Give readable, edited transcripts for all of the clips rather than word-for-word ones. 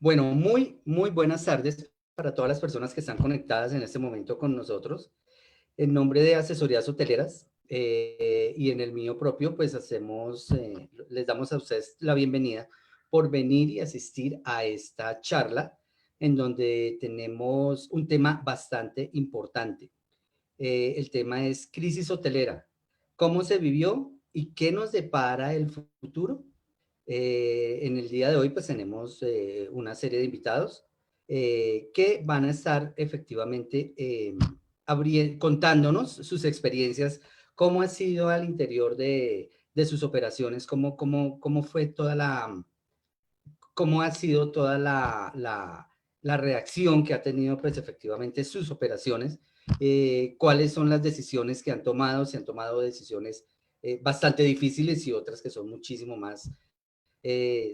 Bueno, muy buenas tardes para todas las personas que están conectadas en este momento con nosotros. En nombre de Asesorías Hoteleras y en el mío propio, pues les damos a ustedes la bienvenida por venir y asistir a esta charla en donde tenemos un tema bastante importante. El tema es crisis hotelera. ¿Cómo se vivió y qué nos depara el futuro? En el día de hoy pues tenemos una serie de invitados que van a estar efectivamente contándonos sus experiencias, cómo ha sido al interior de sus operaciones, cómo fue cómo ha sido toda la reacción que ha tenido pues efectivamente sus operaciones, cuáles son las decisiones que han tomado, si han tomado decisiones bastante difíciles y otras que son muchísimo más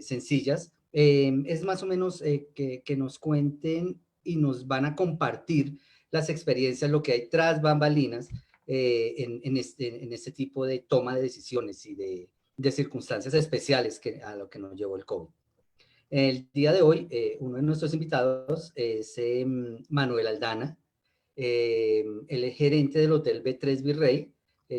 sencillas. Es más o menos que nos cuenten y nos van a compartir las experiencias, lo que hay tras bambalinas en este tipo de toma de decisiones y de circunstancias especiales a lo que nos llevó el COVID. El día de hoy, uno de nuestros invitados es Manuel Aldana. Él es gerente del Hotel B3 Virrey.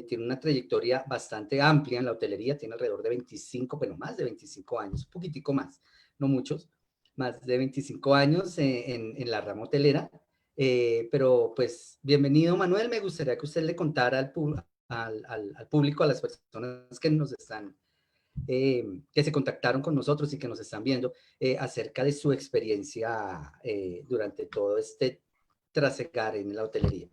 Tiene una trayectoria bastante amplia en la hotelería, tiene alrededor de 25, bueno, más de 25 años, un poquitico más, no muchos, más de 25 años en la rama hotelera. Pero pues, bienvenido Manuel, me gustaría que usted le contara al público, a las personas que nos están que se contactaron con nosotros y que nos están viendo acerca de su experiencia durante todo este trasegar en la hotelería.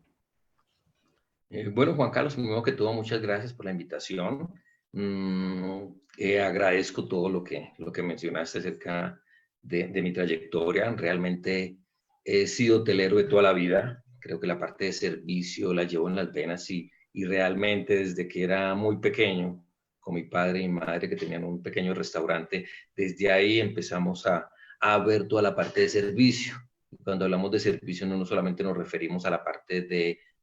Bueno, Juan Carlos, primero que todo, muchas gracias por la invitación. Agradezco todo lo que mencionaste acerca de mi trayectoria. Realmente he sido hotelero de toda la vida. Creo que la parte de servicio la llevo en las venas y realmente desde que era muy pequeño, con mi padre y mi madre que tenían un pequeño restaurante, desde ahí empezamos a ver toda la parte de servicio. Cuando hablamos de servicio no solamente nos referimos a la parte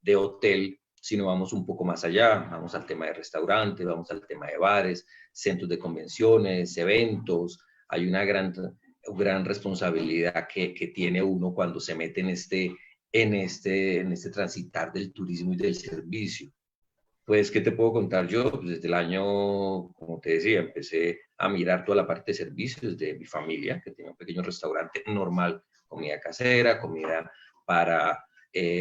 de hotel, sino vamos un poco más allá, vamos al tema de restaurantes, vamos al tema de bares, centros de convenciones, eventos. Hay una gran responsabilidad que tiene uno cuando se mete en este transitar del turismo y del servicio. Pues, ¿qué te puedo contar yo? Pues desde el año, como te decía, empecé a mirar toda la parte de servicios de mi familia, que tenía un pequeño restaurante normal, comida casera, comida para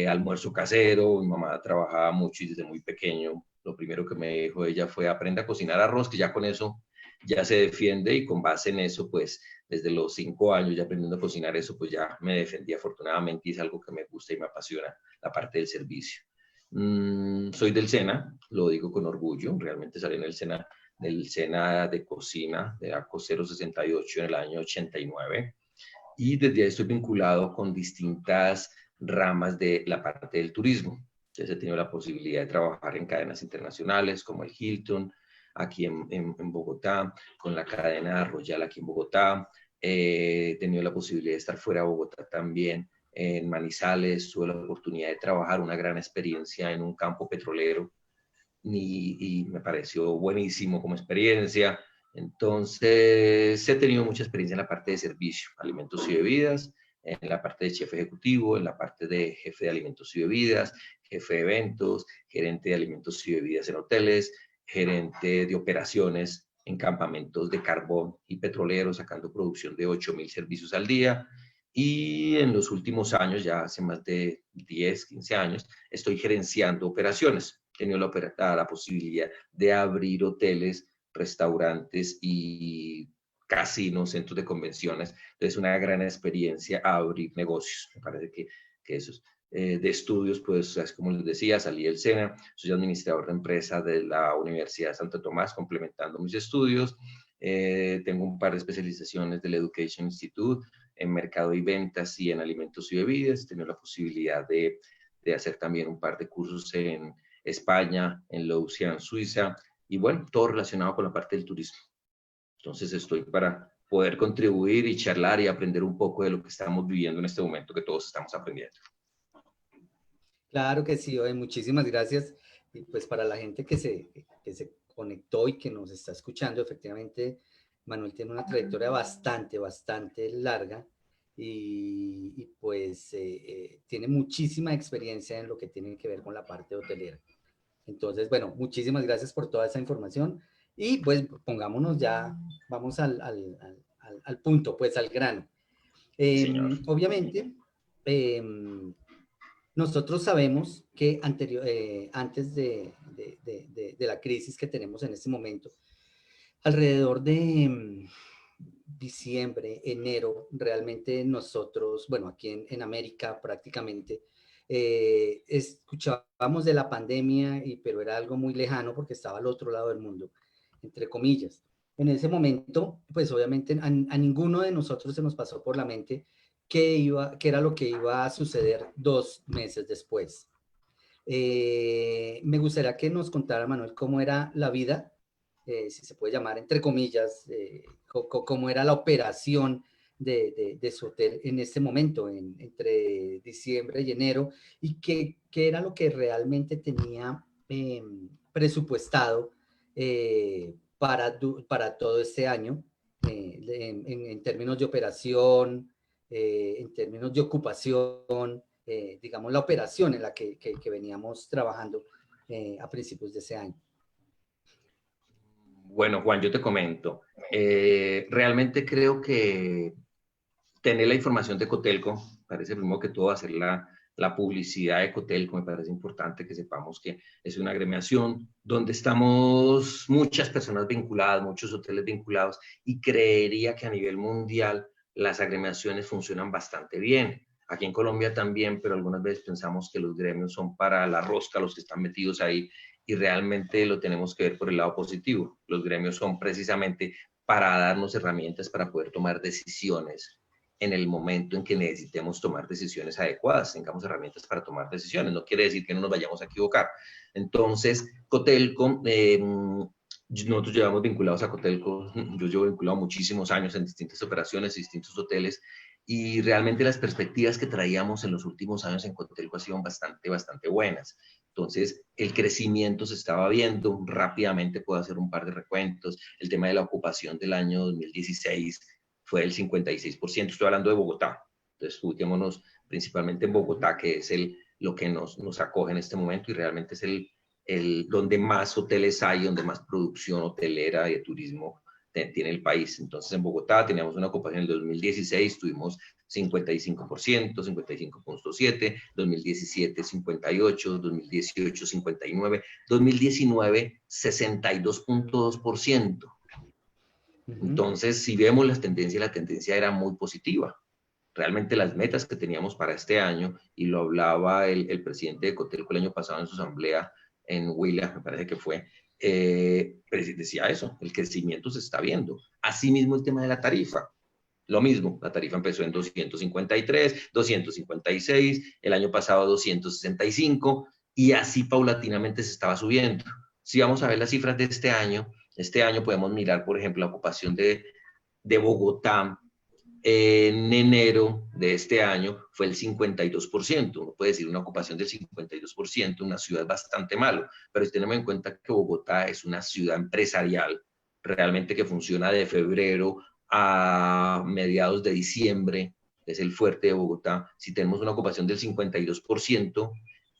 almuerzo casero. Mi mamá trabajaba mucho y desde muy pequeño lo primero que me dijo ella fue aprende a cocinar arroz, que ya con eso ya se defiende, y con base en eso, pues desde los 5 años ya aprendiendo a cocinar eso, pues ya me defendí afortunadamente y es algo que me gusta y me apasiona, la parte del servicio. Soy del SENA, lo digo con orgullo, realmente salí en del SENA de cocina, de ACO 068 en el año 89, y desde ahí estoy vinculado con distintas ramas de la parte del turismo. Entonces he tenido la posibilidad de trabajar en cadenas internacionales como el Hilton, aquí en Bogotá, con la cadena Royal aquí en Bogotá. He tenido la posibilidad de estar fuera de Bogotá también, en Manizales. Tuve la oportunidad de trabajar una gran experiencia en un campo petrolero y me pareció buenísimo como experiencia. Entonces, he tenido mucha experiencia en la parte de servicio, alimentos y bebidas, en la parte de chef ejecutivo, en la parte de jefe de alimentos y bebidas, jefe de eventos, gerente de alimentos y bebidas en hoteles, gerente de operaciones en campamentos de carbón y petroleros, sacando producción de 8.000 servicios al día. Y en los últimos años, ya hace más de 10, 15 años, estoy gerenciando operaciones. He tenido la posibilidad de abrir hoteles, restaurantes y casinos, centros de convenciones. Entonces, una gran experiencia a abrir negocios. Me parece que eso es. De estudios, pues, es como les decía, salí del SENA, soy administrador de empresa de la Universidad de Santo Tomás, complementando mis estudios. Tengo un par de especializaciones del Education Institute en mercado y ventas y en alimentos y bebidas. He tenido la posibilidad de hacer también un par de cursos en España, en Lausanne, Suiza, y bueno, todo relacionado con la parte del turismo. Entonces estoy para poder contribuir y charlar y aprender un poco de lo que estamos viviendo en este momento, que todos estamos aprendiendo. Claro que sí, oye, muchísimas gracias. Y pues para la gente que se conectó y que nos está escuchando, efectivamente, Manuel tiene una trayectoria bastante larga y pues tiene muchísima experiencia en lo que tiene que ver con la parte hotelera. Entonces, bueno, muchísimas gracias por toda esa información y pues pongámonos ya, vamos al punto, pues al grano. Señor. Obviamente, eh, nosotros sabemos que antes de la crisis que tenemos en este momento, alrededor de diciembre, enero, realmente nosotros, bueno, aquí en América prácticamente, escuchábamos de la pandemia, pero era algo muy lejano porque estaba al otro lado del mundo, entre comillas. En ese momento, pues obviamente a ninguno de nosotros se nos pasó por la mente qué era lo que iba a suceder 2 meses después. Me gustaría que nos contara, Manuel, cómo era la vida, si se puede llamar, entre comillas, cómo era la operación de su hotel en este momento, entre diciembre y enero, y qué era lo que realmente tenía presupuestado para todo este año, en términos de operación, en términos de ocupación, digamos, la operación en la que veníamos trabajando a principios de ese año. Bueno, Juan, yo te comento. Realmente creo que tener la información de Cotelco, parece primero que todo hacer la publicidad de Cotelco, me parece importante que sepamos que es una agremiación donde estamos muchas personas vinculadas, muchos hoteles vinculados, y creería que a nivel mundial las agremiaciones funcionan bastante bien. Aquí en Colombia también, pero algunas veces pensamos que los gremios son para la rosca, los que están metidos ahí, y realmente lo tenemos que ver por el lado positivo. Los gremios son precisamente para darnos herramientas para poder tomar decisiones en el momento en que necesitemos tomar decisiones adecuadas, tengamos herramientas para tomar decisiones. No quiere decir que no nos vayamos a equivocar. Entonces, Cotelco, nosotros llevamos vinculados a Cotelco, yo llevo vinculado muchísimos años en distintas operaciones, distintos hoteles, y realmente las perspectivas que traíamos en los últimos años en Cotelco han sido bastante buenas. Entonces, el crecimiento se estaba viendo rápidamente, puedo hacer un par de recuentos. El tema de la ocupación del año 2016 fue el 56%, estoy hablando de Bogotá. Entonces, ubicémonos principalmente en Bogotá, que es lo que nos acoge en este momento y realmente es donde más hoteles hay, donde más producción hotelera y de turismo tiene el país. Entonces, en Bogotá teníamos una ocupación en el 2016, tuvimos 55%, 55.7, 2017 58, 2018 59, 2019 62.2%. Entonces, si vemos las tendencias, la tendencia era muy positiva. Realmente las metas que teníamos para este año, y lo hablaba el presidente de Cotelco el año pasado en su asamblea en Huila, me parece que fue, decía eso, el crecimiento se está viendo. Asimismo, el tema de la tarifa. Lo mismo, la tarifa empezó en 253, 256, el año pasado 265, y así paulatinamente se estaba subiendo. Si vamos a ver las cifras de este año podemos mirar, por ejemplo, la ocupación de Bogotá en enero de este año fue el 52%. Uno puede decir una ocupación del 52%, una ciudad bastante malo, pero si tenemos en cuenta que Bogotá es una ciudad empresarial, realmente que funciona de febrero a mediados de diciembre, es el fuerte de Bogotá. Si tenemos una ocupación del 52%,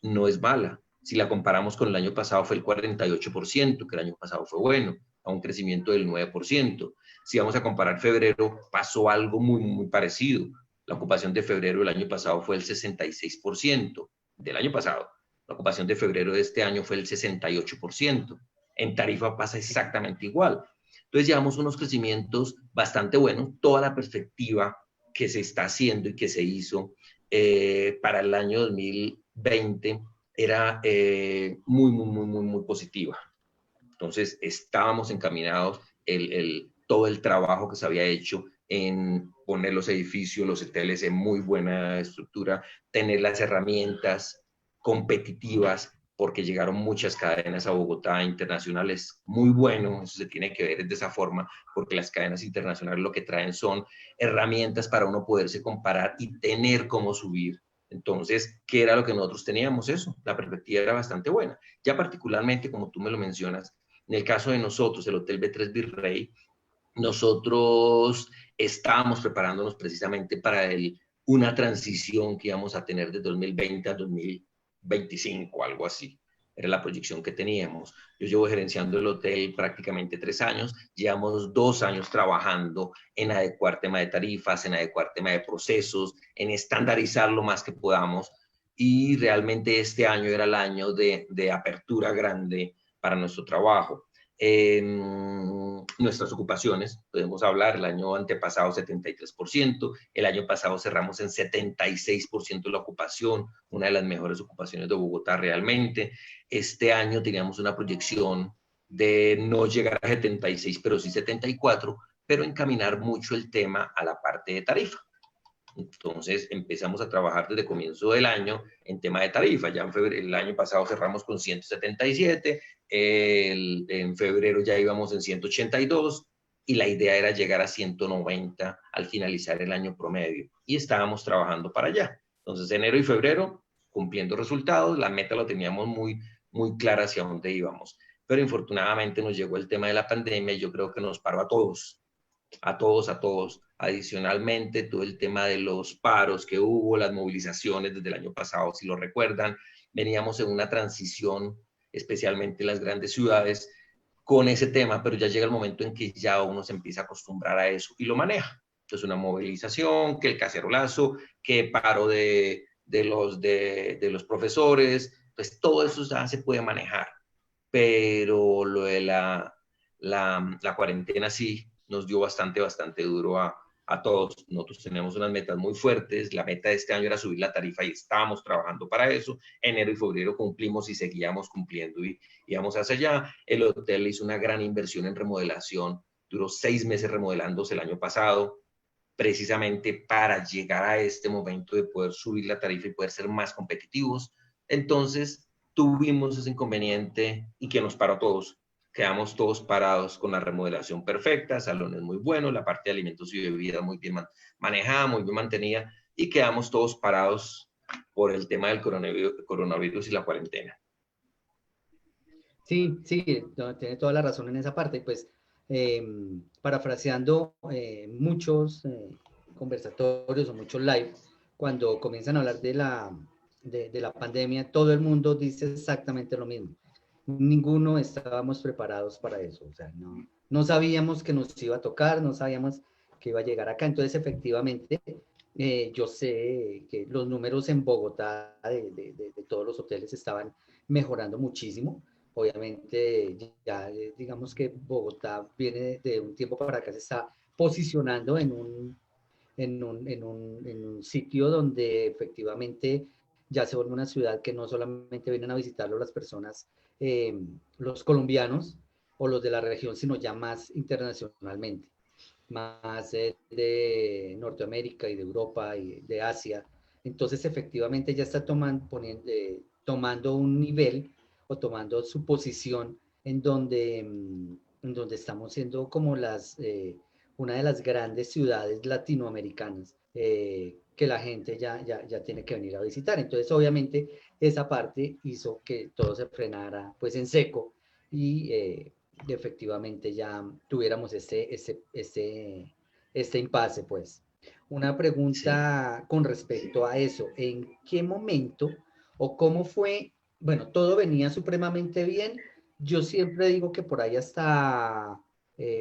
no es mala. Si la comparamos con el año pasado fue el 48%, que el año pasado fue bueno, a un crecimiento del 9%. Si vamos a comparar febrero, pasó algo muy parecido. La ocupación de febrero del año pasado fue el 66% del año pasado. La ocupación de febrero de este año fue el 68%. En tarifa pasa exactamente igual. Entonces llevamos unos crecimientos bastante buenos. Toda la perspectiva que se está haciendo y que se hizo para el año 2020 era muy positiva. Entonces estábamos encaminados todo el trabajo que se había hecho en poner los edificios, los hoteles en muy buena estructura, tener las herramientas competitivas, porque llegaron muchas cadenas a Bogotá internacionales, muy bueno, eso se tiene que ver de esa forma, porque las cadenas internacionales lo que traen son herramientas para uno poderse comparar y tener cómo subir. Entonces, ¿qué era lo que nosotros teníamos? Eso, la perspectiva era bastante buena. Ya particularmente, como tú me lo mencionas, en el caso de nosotros, el Hotel B3 Virrey, nosotros estábamos preparándonos precisamente para una transición que íbamos a tener de 2020 a 2025, algo así. Era la proyección que teníamos. Yo llevo gerenciando el hotel prácticamente 3 años, llevamos 2 años trabajando en adecuar tema de tarifas, en adecuar tema de procesos, en estandarizar lo más que podamos, y realmente este año era el año de apertura grande para nuestro trabajo. Nuestras ocupaciones, podemos hablar, el año antepasado 73%, el año pasado cerramos en 76% de la ocupación, una de las mejores ocupaciones de Bogotá realmente. Este año teníamos una proyección de no llegar a 76, pero sí 74, pero encaminar mucho el tema a la parte de tarifa. Entonces empezamos a trabajar desde comienzo del año en tema de tarifa. Ya en febrero, el año pasado cerramos con 177, en febrero ya íbamos en 182 y la idea era llegar a 190 al finalizar el año promedio. Y estábamos trabajando para allá. Entonces enero y febrero cumpliendo resultados, la meta la teníamos muy, muy clara hacia dónde íbamos. Pero infortunadamente nos llegó el tema de la pandemia y yo creo que nos paró a todos. A todos, a todos. Adicionalmente, todo el tema de los paros que hubo, las movilizaciones desde el año pasado, si lo recuerdan, veníamos en una transición, especialmente en las grandes ciudades, con ese tema, pero ya llega el momento en que ya uno se empieza a acostumbrar a eso y lo maneja. Entonces, una movilización, que el cacerolazo, que paro de los profesores, pues todo eso ya se puede manejar, pero lo de la cuarentena sí nos dio bastante duro a todos. Nosotros tenemos unas metas muy fuertes. La meta de este año era subir la tarifa y estábamos trabajando para eso. Enero y febrero cumplimos y seguíamos cumpliendo y íbamos hacia allá. El hotel hizo una gran inversión en remodelación. Duró 6 meses remodelándose el año pasado, precisamente para llegar a este momento de poder subir la tarifa y poder ser más competitivos. Entonces, tuvimos ese inconveniente y que nos paró a todos. Quedamos todos parados con la remodelación perfecta, salones muy buenos, la parte de alimentos y bebidas muy bien manejada, muy bien mantenida, y quedamos todos parados por el tema del coronavirus y la cuarentena. Sí, sí, no, tiene toda la razón en esa parte. Pues parafraseando muchos conversatorios o muchos live, cuando comienzan a hablar de la pandemia, todo el mundo dice exactamente lo mismo. Ninguno estábamos preparados para eso. O sea, no sabíamos que nos iba a tocar, no sabíamos que iba a llegar acá. Entonces, efectivamente, yo sé que los números en Bogotá de todos los hoteles estaban mejorando muchísimo. Obviamente, ya digamos que Bogotá viene de un tiempo para acá, se está posicionando en un sitio donde efectivamente ya se vuelve una ciudad que no solamente vienen a visitarlo las personas, los colombianos o los de la región, sino ya más internacionalmente, más de Norteamérica y de Europa y de Asia. Entonces, efectivamente, ya está tomando un nivel o tomando su posición en donde estamos siendo como una de las grandes ciudades latinoamericanas que la gente ya tiene que venir a visitar. Entonces, obviamente, esa parte hizo que todo se frenara pues en seco y efectivamente ya tuviéramos este impasse, pues. Una Sí. pregunta con respecto a eso, ¿en qué momento o cómo fue? Bueno, todo venía supremamente bien. Yo siempre digo que por ahí hasta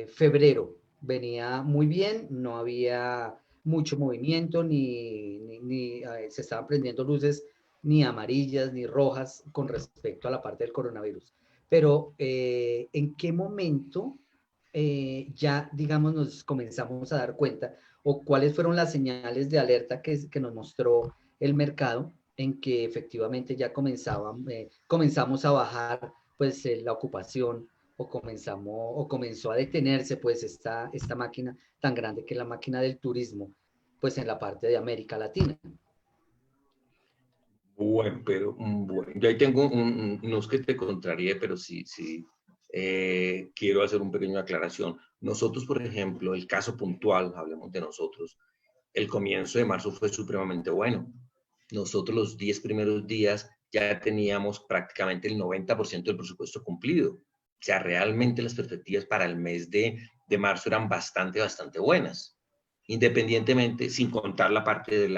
febrero venía muy bien, no había mucho movimiento, ni se estaban prendiendo luces ni amarillas ni rojas con respecto a la parte del coronavirus. Pero ¿en qué momento ya, digamos, nos comenzamos a dar cuenta o cuáles fueron las señales de alerta que nos mostró el mercado en que efectivamente ya comenzamos a bajar pues la ocupación o comenzó a detenerse pues esta máquina tan grande que es la máquina del turismo pues en la parte de América Latina? Bueno, pero bueno, yo ahí tengo no es que te contraríe, pero sí quiero hacer un pequeño aclaración. Nosotros, por ejemplo, el caso puntual, hablemos de nosotros, el comienzo de marzo fue supremamente bueno. Nosotros los 10 primeros días ya teníamos prácticamente el 90% del presupuesto cumplido. O sea, realmente las perspectivas para el mes de marzo eran bastante buenas. independientemente, sin contar la parte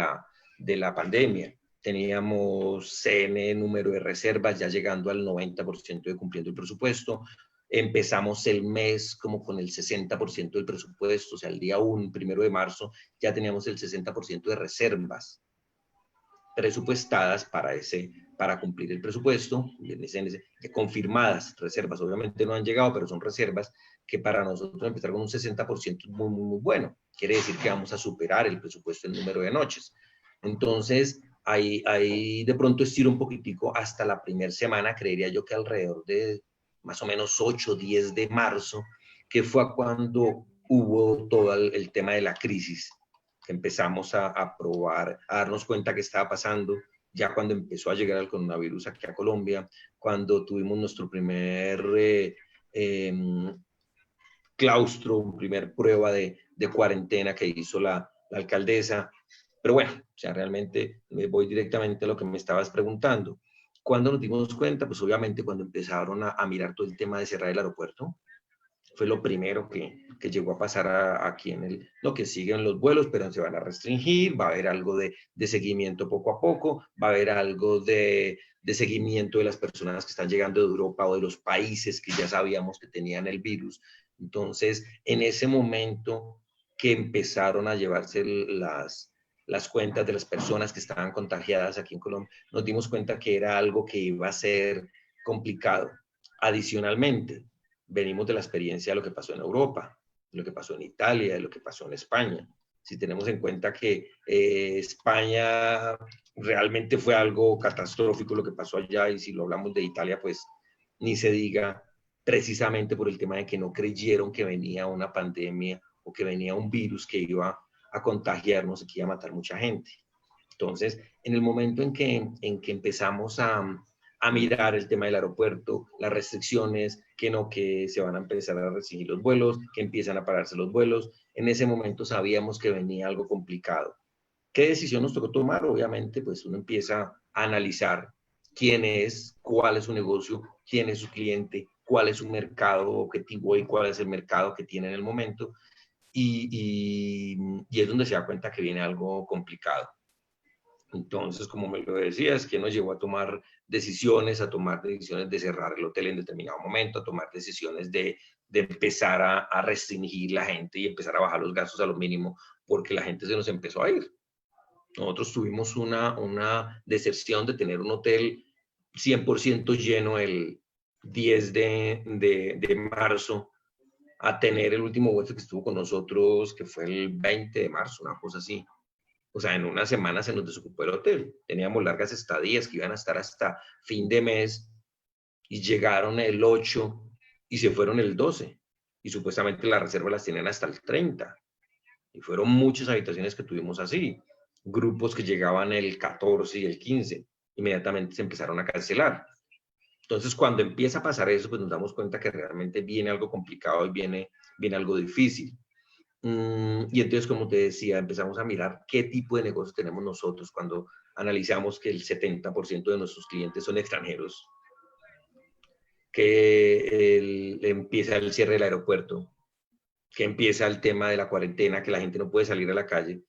de la pandemia. Teníamos CN número de reservas ya llegando al 90% de cumpliendo el presupuesto. Empezamos el mes como con el 60% del presupuesto, o sea, el día 1, 1 de marzo, ya teníamos el 60% de reservas presupuestadas para cumplir el presupuesto, confirmadas reservas, obviamente no han llegado, pero son reservas que para nosotros empezar con un 60% es muy, muy, muy bueno. Quiere decir que vamos a superar el presupuesto en número de noches. Entonces, ahí de pronto estiro un poquitico hasta la primera semana, creería yo que alrededor de más o menos 8 o 10 de marzo, que fue cuando hubo todo el tema de la crisis, que empezamos a probar, a darnos cuenta que estaba pasando, ya cuando empezó a llegar el coronavirus aquí a Colombia, cuando tuvimos nuestro primer claustro, primer prueba de cuarentena que hizo la alcaldesa. Pero bueno, o sea, realmente me voy directamente a lo que me estabas preguntando. ¿Cuándo nos dimos cuenta? Pues obviamente cuando empezaron a mirar todo el tema de cerrar el aeropuerto. Fue lo primero que llegó a pasar aquí en lo que siguen los vuelos, pero se van a restringir, va a haber algo de seguimiento poco a poco, va a haber algo de seguimiento de las personas que están llegando de Europa o de los países que ya sabíamos que tenían el virus. Entonces, en ese momento que empezaron a llevarse las cuentas de las personas que estaban contagiadas aquí en Colombia, nos dimos cuenta que era algo que iba a ser complicado. Adicionalmente, venimos de la experiencia de lo que pasó en Europa, de lo que pasó en Italia, de lo que pasó en España. Si tenemos en cuenta que España realmente fue algo catastrófico lo que pasó allá, y si lo hablamos de Italia, pues ni se diga, precisamente por el tema de que no creyeron que venía una pandemia o que venía un virus que iba a contagiarnos y que iba a matar mucha gente. Entonces, en el momento en que empezamos a mirar el tema del aeropuerto, las restricciones, que se van a empezar a restringir los vuelos, que empiezan a pararse los vuelos, en ese momento sabíamos que venía algo complicado. ¿Qué decisión nos tocó tomar? Obviamente, pues uno empieza a analizar quién es, cuál es su negocio, quién es su cliente, cuál es su mercado objetivo y cuál es el mercado que tiene en el momento. Y es donde se da cuenta que viene algo complicado. Entonces, como me lo decías, que nos llevó a tomar decisiones de cerrar el hotel en determinado momento, a tomar decisiones de empezar a restringir la gente y empezar a bajar los gastos a lo mínimo, porque la gente se nos empezó a ir. Nosotros tuvimos una decepción de tener un hotel 100% lleno el 10 de marzo, a tener el último huésped que estuvo con nosotros, que fue el 20 de marzo, una cosa así. O sea, en una semana se nos desocupó el hotel. Teníamos largas estadías que iban a estar hasta fin de mes y llegaron el 8 y se fueron el 12. Y supuestamente las reservas las tenían hasta el 30. Y fueron muchas habitaciones que tuvimos así. Grupos que llegaban el 14 y el 15. Inmediatamente se empezaron a cancelar. Entonces, cuando empieza a pasar eso, pues nos damos cuenta que realmente viene algo complicado y viene algo difícil. Y entonces, como te decía, empezamos a mirar qué tipo de negocio tenemos nosotros cuando analizamos que el 70% de nuestros clientes son extranjeros, que empieza el cierre del aeropuerto, que empieza el tema de la cuarentena, que la gente no puede salir a la calle.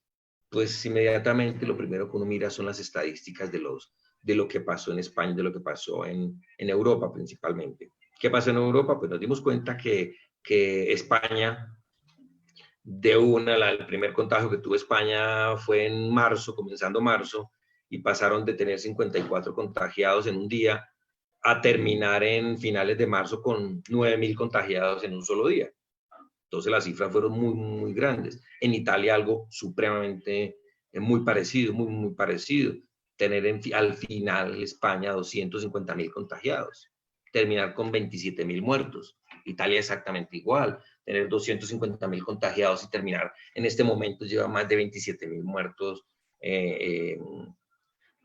Pues inmediatamente lo primero que uno mira son las estadísticas de lo que pasó en España, de lo que pasó en Europa principalmente. ¿Qué pasó en Europa? Pues nos dimos cuenta que España, el primer contagio que tuvo España fue en marzo, comenzando marzo, y pasaron de tener 54 contagiados en un día a terminar en finales de marzo con 9.000 contagiados en un solo día. Entonces las cifras fueron muy, muy grandes. En Italia algo supremamente muy parecido, muy, muy parecido. Tener al final España 250.000 contagiados, terminar con 27.000 muertos. Italia exactamente igual, tener 250.000 contagiados y terminar en este momento lleva más de 27.000 muertos.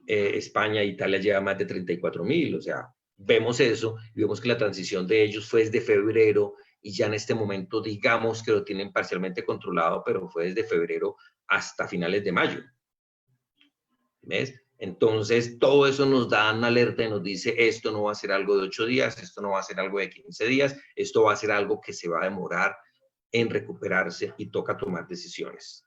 España e Italia lleva más de 34.000, o sea, vemos eso y vemos que la transición de ellos fue desde febrero y ya en este momento digamos que lo tienen parcialmente controlado, pero fue desde febrero hasta finales de mayo. ¿Ves? Entonces, todo eso nos da una alerta y nos dice, esto no va a ser algo de 8 días, esto no va a ser algo de 15 días, esto va a ser algo que se va a demorar en recuperarse y toca tomar decisiones.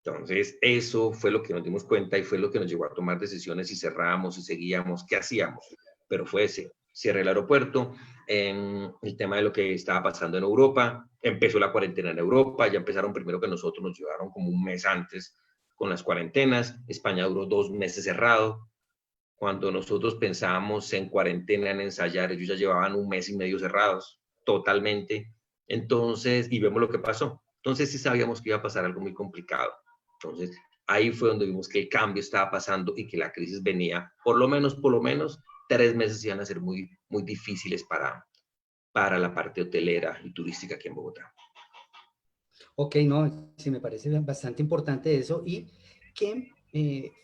Entonces, eso fue lo que nos dimos cuenta y fue lo que nos llevó a tomar decisiones, si cerrábamos, si seguíamos, qué hacíamos. Pero fue ese, cierre el aeropuerto, el tema de lo que estaba pasando en Europa, empezó la cuarentena en Europa, ya empezaron primero que nosotros, nos llevaron como un mes antes con las cuarentenas, España duró 2 meses cerrado, cuando nosotros pensábamos en cuarentena, en ensayar, ellos ya llevaban un mes y medio cerrados, totalmente. Entonces, y vemos lo que pasó. Entonces sí sabíamos que iba a pasar algo muy complicado. Entonces, ahí fue donde vimos que el cambio estaba pasando y que la crisis venía, por lo menos, 3 meses iban a ser muy, muy difíciles para la parte hotelera y turística aquí en Bogotá. Ok, no, sí me parece bastante importante eso y que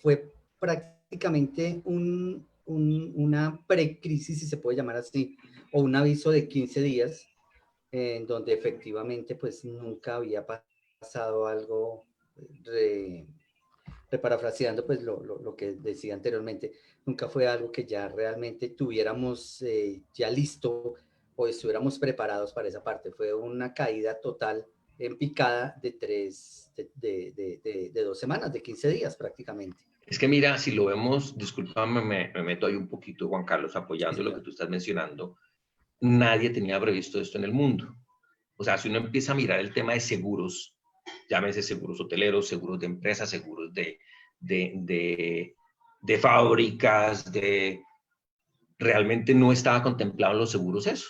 fue prácticamente una precrisis, si se puede llamar así, o un aviso de 15 días, en donde efectivamente pues nunca había pasado algo, re, reparafraseando pues lo que decía anteriormente, nunca fue algo que ya realmente tuviéramos ya listo o estuviéramos preparados para esa parte, fue una caída total en picada de 2 semanas, de 15 días prácticamente. Es que mira, si lo vemos, discúlpame, me meto ahí un poquito, Juan Carlos, Sí, apoyando lo que señor. tú estás mencionando. Nadie tenía previsto esto en el mundo. O sea, si uno empieza a mirar el tema de seguros, llámese seguros hoteleros, seguros de empresas, seguros de, de, de fábricas, realmente no estaba contemplado en los seguros eso.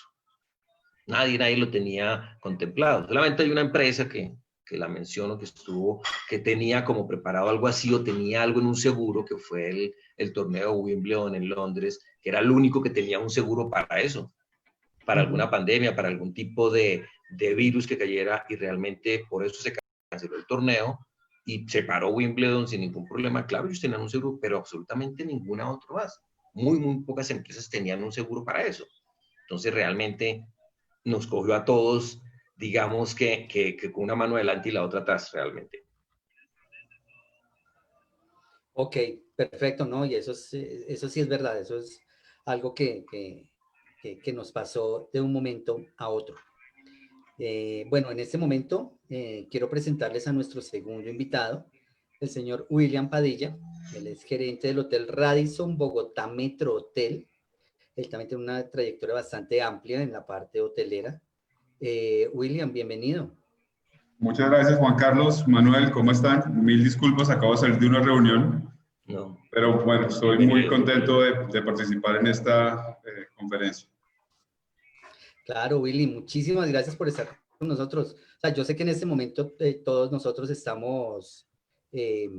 Nadie lo tenía contemplado. Solamente hay una empresa que la menciono, que estuvo, que tenía como preparado algo así o tenía algo en un seguro, que fue el torneo Wimbledon en Londres, que era el único que tenía un seguro para eso, para alguna pandemia, para algún tipo de virus que cayera, y realmente por eso se canceló el torneo y se paró Wimbledon sin ningún problema. Claro, ellos tenían un seguro, pero absolutamente ninguna otra más. Muy, muy pocas empresas tenían un seguro para eso. Entonces realmente nos cogió a todos, digamos que con una mano adelante y la otra atrás realmente. Ok, perfecto, ¿no? Y eso sí es verdad, eso es algo que nos pasó de un momento a otro. Bueno, en este momento quiero presentarles a nuestro segundo invitado, el señor William Padilla. Él es gerente del Hotel Radisson Bogotá Metro Hotel. Él también tiene una trayectoria bastante amplia en la parte hotelera. William, bienvenido. Muchas gracias, Juan Carlos. Manuel, ¿cómo están? Mil disculpas, acabo de salir de una reunión, No, pero bueno, estoy muy bienvenido, contento bienvenido. de participar en esta conferencia. Claro, Willy, muchísimas gracias por estar con nosotros. O sea, yo sé que en este momento todos nosotros estamos eh,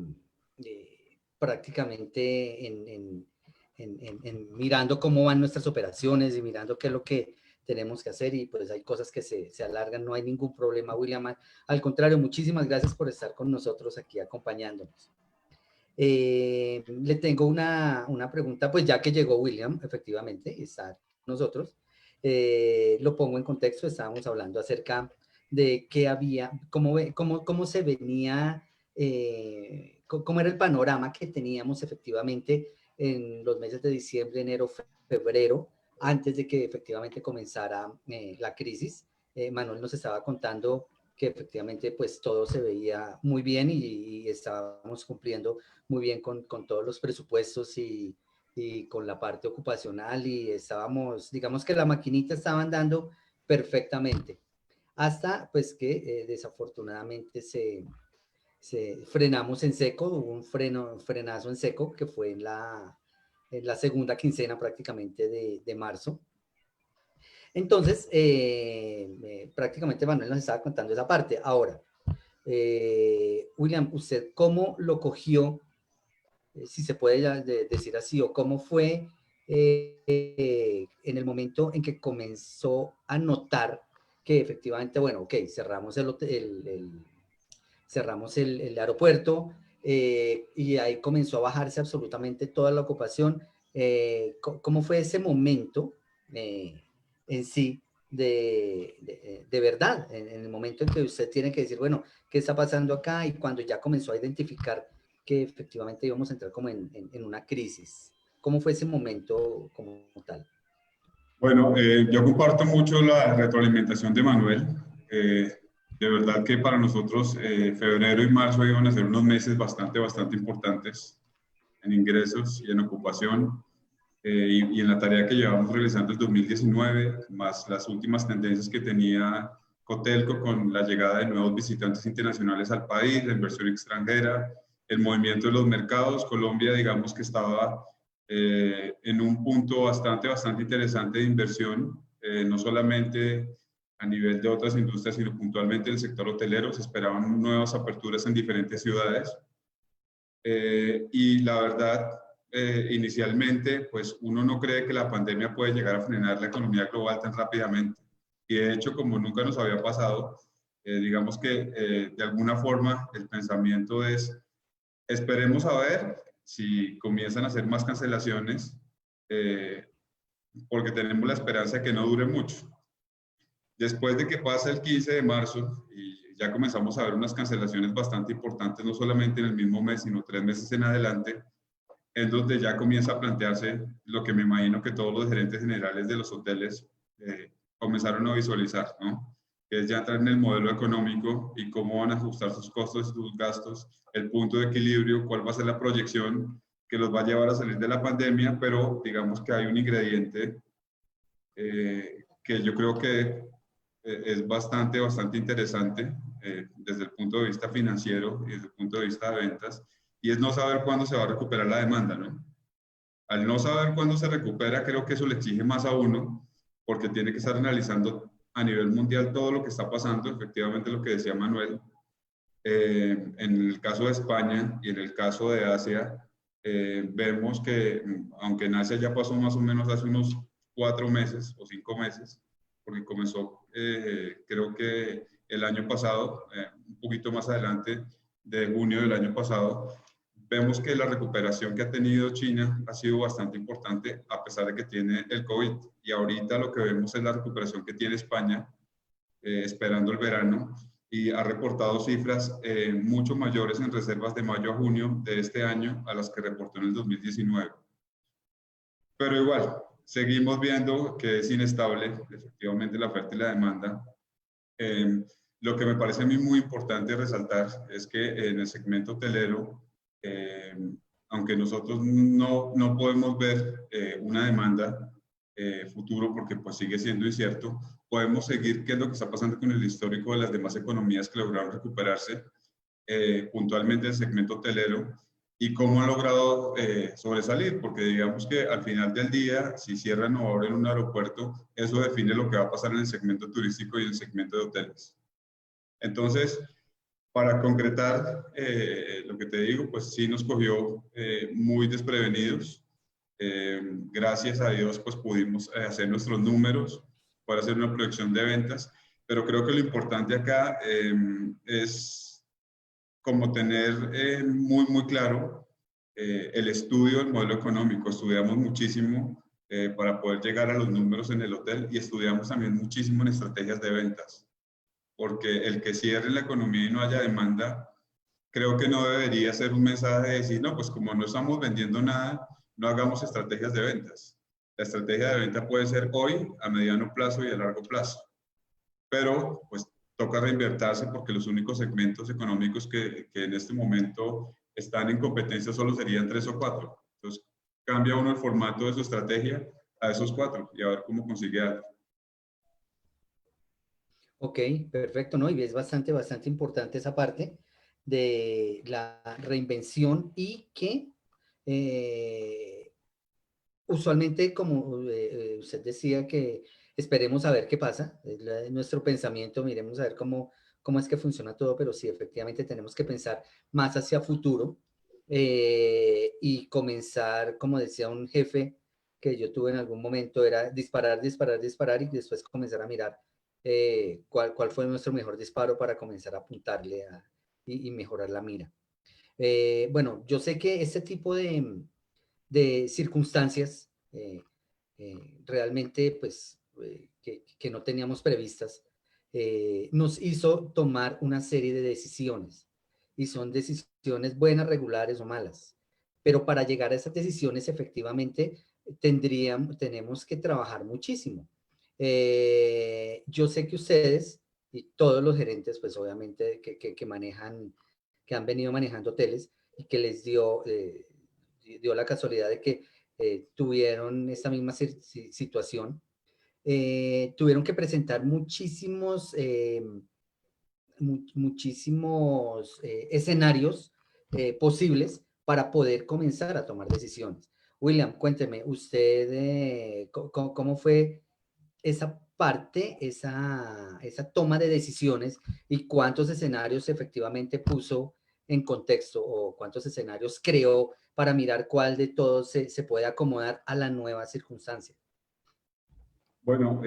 prácticamente mirando cómo van nuestras operaciones y mirando qué es lo que tenemos que hacer y pues hay cosas que se alargan, no hay ningún problema, William. Al contrario, muchísimas gracias por estar con nosotros aquí acompañándonos. Le tengo una pregunta, pues ya que llegó William, efectivamente, está con nosotros, lo pongo en contexto, estábamos hablando acerca de qué había, cómo se venía, cómo era el panorama que teníamos efectivamente en los meses de diciembre, enero, febrero, antes de que efectivamente comenzara la crisis. Manuel nos estaba contando que efectivamente pues todo se veía muy bien y estábamos cumpliendo muy bien con todos los presupuestos y con la parte ocupacional y estábamos, digamos que la maquinita estaba andando perfectamente, hasta pues que desafortunadamente se frenamos en seco, hubo un frenazo en seco que fue en la segunda quincena prácticamente de marzo. Entonces, prácticamente Manuel nos estaba contando esa parte. Ahora, William, ¿usted cómo lo cogió, si se puede decir así, o cómo fue en el momento en que comenzó a notar que efectivamente, bueno, ok, cerramos cerramos el aeropuerto y ahí comenzó a bajarse absolutamente toda la ocupación? ¿Cómo fue ese momento en sí de verdad, en el momento en que usted tiene que decir, bueno, ¿qué está pasando acá? Y cuando ya comenzó a identificar que efectivamente íbamos a entrar como en una crisis. ¿Cómo fue ese momento como tal? Bueno, yo comparto mucho la retroalimentación de Manuel. De verdad que para nosotros febrero y marzo iban a ser unos meses bastante importantes en ingresos y en ocupación. Y en la tarea que llevamos realizando el 2019, más las últimas tendencias que tenía Cotelco con la llegada de nuevos visitantes internacionales al país, la inversión extranjera, el movimiento de los mercados. Colombia, digamos que estaba en un punto bastante interesante de inversión, no solamente a nivel de otras industrias, sino puntualmente el sector hotelero. Se esperaban nuevas aperturas en diferentes ciudades. Y la verdad, inicialmente, pues uno no cree que la pandemia puede llegar a frenar la economía global tan rápidamente. Y de hecho, como nunca nos había pasado, digamos que de alguna forma el pensamiento es, esperemos a ver si comienzan a hacer más cancelaciones, porque tenemos la esperanza de que no dure mucho. Después de que pasa el 15 de marzo y ya comenzamos a ver unas cancelaciones bastante importantes, no solamente en el mismo mes, sino 3 meses en adelante, es donde ya comienza a plantearse lo que me imagino que todos los gerentes generales de los hoteles comenzaron a visualizar, ¿no? Que es ya entrar en el modelo económico y cómo van a ajustar sus costos y sus gastos, el punto de equilibrio, cuál va a ser la proyección que los va a llevar a salir de la pandemia, pero digamos que hay un ingrediente que yo creo que es bastante interesante desde el punto de vista financiero y desde el punto de vista de ventas, y es no saber cuándo se va a recuperar la demanda, ¿no? Al no saber cuándo se recupera, creo que eso le exige más a uno, porque tiene que estar analizando a nivel mundial todo lo que está pasando, efectivamente lo que decía Manuel. En el caso de España y en el caso de Asia, vemos que, aunque en Asia ya pasó más o menos hace unos 4 meses o 5 meses, porque comenzó creo que el año pasado, un poquito más adelante de junio del año pasado, vemos que la recuperación que ha tenido China ha sido bastante importante a pesar de que tiene el COVID. Y ahorita lo que vemos es la recuperación que tiene España, esperando el verano, y ha reportado cifras mucho mayores en reservas de mayo a junio de este año a las que reportó en el 2019. Pero igual, seguimos viendo que es inestable efectivamente la oferta y la demanda. Lo que me parece a mí muy importante resaltar es que en el segmento hotelero, aunque nosotros no podemos ver una demanda futuro porque pues sigue siendo incierto, podemos seguir qué es lo que está pasando con el histórico de las demás economías que lograron recuperarse, puntualmente el segmento hotelero, y cómo han logrado sobresalir, porque digamos que al final del día, si cierran o abren un aeropuerto, eso define lo que va a pasar en el segmento turístico y en el segmento de hoteles. Entonces, para concretar lo que te digo, pues sí nos cogió muy desprevenidos. Gracias a Dios, pues pudimos hacer nuestros números para hacer una proyección de ventas, pero creo que lo importante acá es como tener muy claro el estudio del modelo económico. Estudiamos muchísimo para poder llegar a los números en el hotel, y estudiamos también muchísimo en estrategias de ventas, porque el que cierre la economía y no haya demanda, creo que no debería ser un mensaje de decir, no, pues como no estamos vendiendo nada, no hagamos estrategias de ventas. La estrategia de venta puede ser hoy, a mediano plazo y a largo plazo, pero pues toca reinvertirse, porque los únicos segmentos económicos que en este momento están en competencia solo serían 3 o 4. Entonces, cambia uno el formato de su estrategia a esos 4 y a ver cómo consigue algo. Ok, perfecto, ¿no? Y es bastante importante esa parte de la reinvención, y que usualmente, como usted decía, que esperemos a ver qué pasa, es nuestro pensamiento, miremos a ver cómo es que funciona todo, pero sí, efectivamente tenemos que pensar más hacia futuro, y comenzar, como decía un jefe que yo tuve en algún momento, era disparar, y después comenzar a mirar cuál fue nuestro mejor disparo para comenzar a apuntarle y mejorar la mira. Bueno, yo sé que este tipo de circunstancias realmente pues que no teníamos previstas, nos hizo tomar una serie de decisiones, y son decisiones buenas, regulares o malas, pero para llegar a esas decisiones efectivamente tenemos que trabajar muchísimo. Yo sé que ustedes, y todos los gerentes, pues obviamente que manejan, que han venido manejando hoteles y que les dio la casualidad de que tuvieron esta misma situación, tuvieron que presentar muchísimos escenarios posibles para poder comenzar a tomar decisiones. William, cuénteme, usted, ¿cómo fue esa parte, esa toma de decisiones y cuántos escenarios efectivamente puso en contexto o cuántos escenarios creó para mirar cuál de todos se puede acomodar a la nueva circunstancia? Bueno,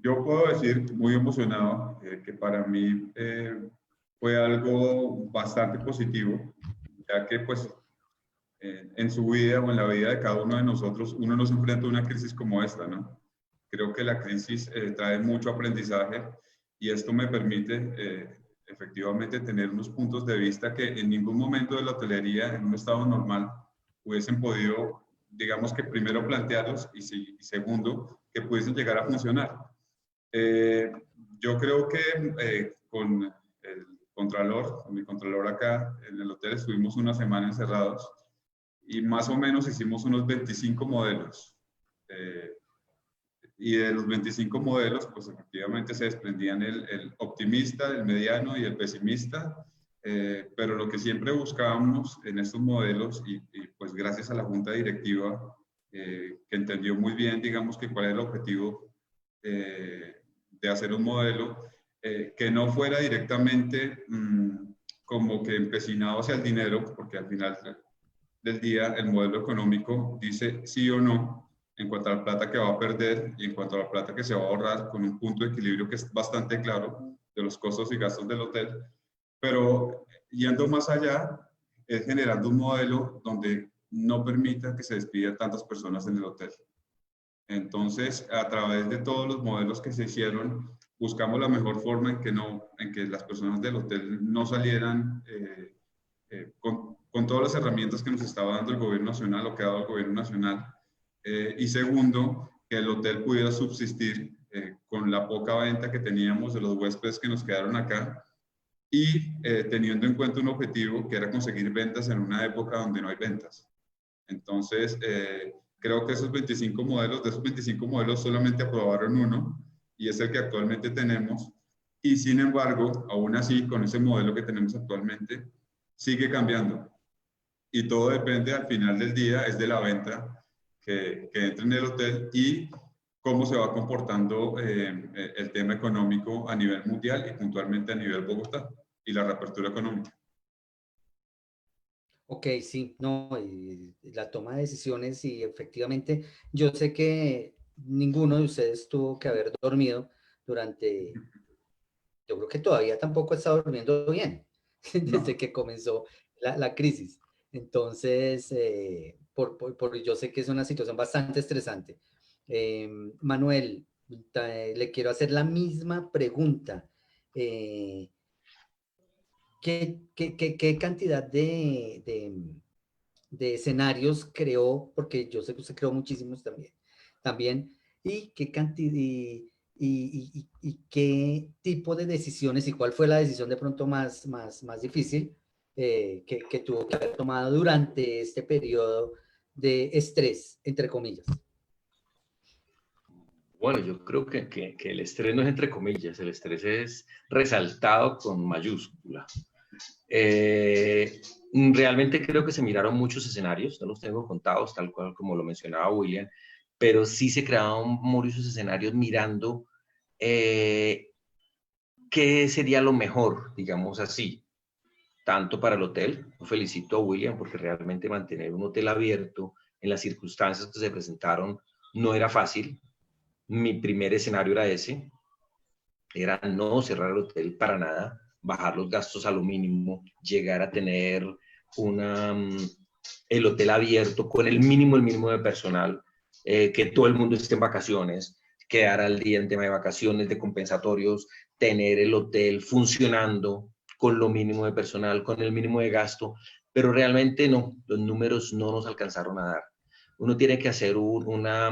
yo puedo decir muy emocionado que para mí fue algo bastante positivo, ya que pues en su vida o en la vida de cada uno de nosotros, uno nos enfrenta a una crisis como esta, ¿no? Creo que la crisis trae mucho aprendizaje y esto me permite efectivamente tener unos puntos de vista que en ningún momento de la hotelería, en un estado normal, hubiesen podido, digamos que primero plantearlos y segundo, que pudiesen llegar a funcionar. Yo creo que con el contralor, con mi contralor acá en el hotel, estuvimos una semana encerrados y más o menos hicimos unos 25 modelos. Y de los 25 modelos, pues efectivamente se desprendían el optimista, el mediano y el pesimista, pero lo que siempre buscábamos en estos modelos, y pues gracias a la junta directiva, que entendió muy bien, digamos, que cuál era el objetivo de hacer un modelo, que no fuera directamente como que empecinado hacia el dinero, porque al final del día el modelo económico dice sí o no en cuanto a la plata que va a perder y en cuanto a la plata que se va a ahorrar, con un punto de equilibrio que es bastante claro de los costos y gastos del hotel, pero yendo más allá, es generando un modelo donde no permita que se despidan tantas personas en el hotel. Entonces, a través de todos los modelos que se hicieron, buscamos la mejor forma en que las personas del hotel no salieran con todas las herramientas que nos estaba dando el gobierno nacional o que ha dado el gobierno nacional. Y segundo, que el hotel pudiera subsistir con la poca venta que teníamos de los huéspedes que nos quedaron acá y teniendo en cuenta un objetivo que era conseguir ventas en una época donde no hay ventas. Entonces, creo que de esos 25 modelos solamente aprobaron uno y es el que actualmente tenemos. Y sin embargo, aún así, con ese modelo que tenemos actualmente, sigue cambiando. Y todo depende al final del día, es de la venta que entre en el hotel y cómo se va comportando el tema económico a nivel mundial y puntualmente a nivel Bogotá y la reapertura económica. Ok, sí, no, y la toma de decisiones y efectivamente yo sé que ninguno de ustedes tuvo que haber dormido durante, yo creo que todavía tampoco está durmiendo bien desde ¿No? que comenzó la crisis. Entonces, yo sé que es una situación bastante estresante. Manuel, le quiero hacer la misma pregunta. ¿Qué cantidad de escenarios creó? Porque yo sé que usted creó muchísimos también. ¿Y qué cantidad y qué tipo de decisiones y cuál fue la decisión de pronto más difícil que tuvo que haber tomado durante este periodo de estrés, entre comillas? Bueno, yo creo que el estrés no es entre comillas, el estrés es resaltado con mayúscula. Realmente creo que se miraron muchos escenarios, no los tengo contados, tal cual como lo mencionaba William, pero sí se crearon muchos escenarios mirando qué sería lo mejor, digamos así, tanto para el hotel. Yo felicito a William porque realmente mantener un hotel abierto en las circunstancias que se presentaron no era fácil. Mi primer escenario era ese, era no cerrar el hotel para nada, bajar los gastos a lo mínimo, llegar a tener el hotel abierto con el mínimo de personal, que todo el mundo esté en vacaciones, quedar al día en tema de vacaciones, de compensatorios, tener el hotel funcionando con lo mínimo de personal, con el mínimo de gasto, pero realmente no, los números no nos alcanzaron a dar. Uno tiene que hacer una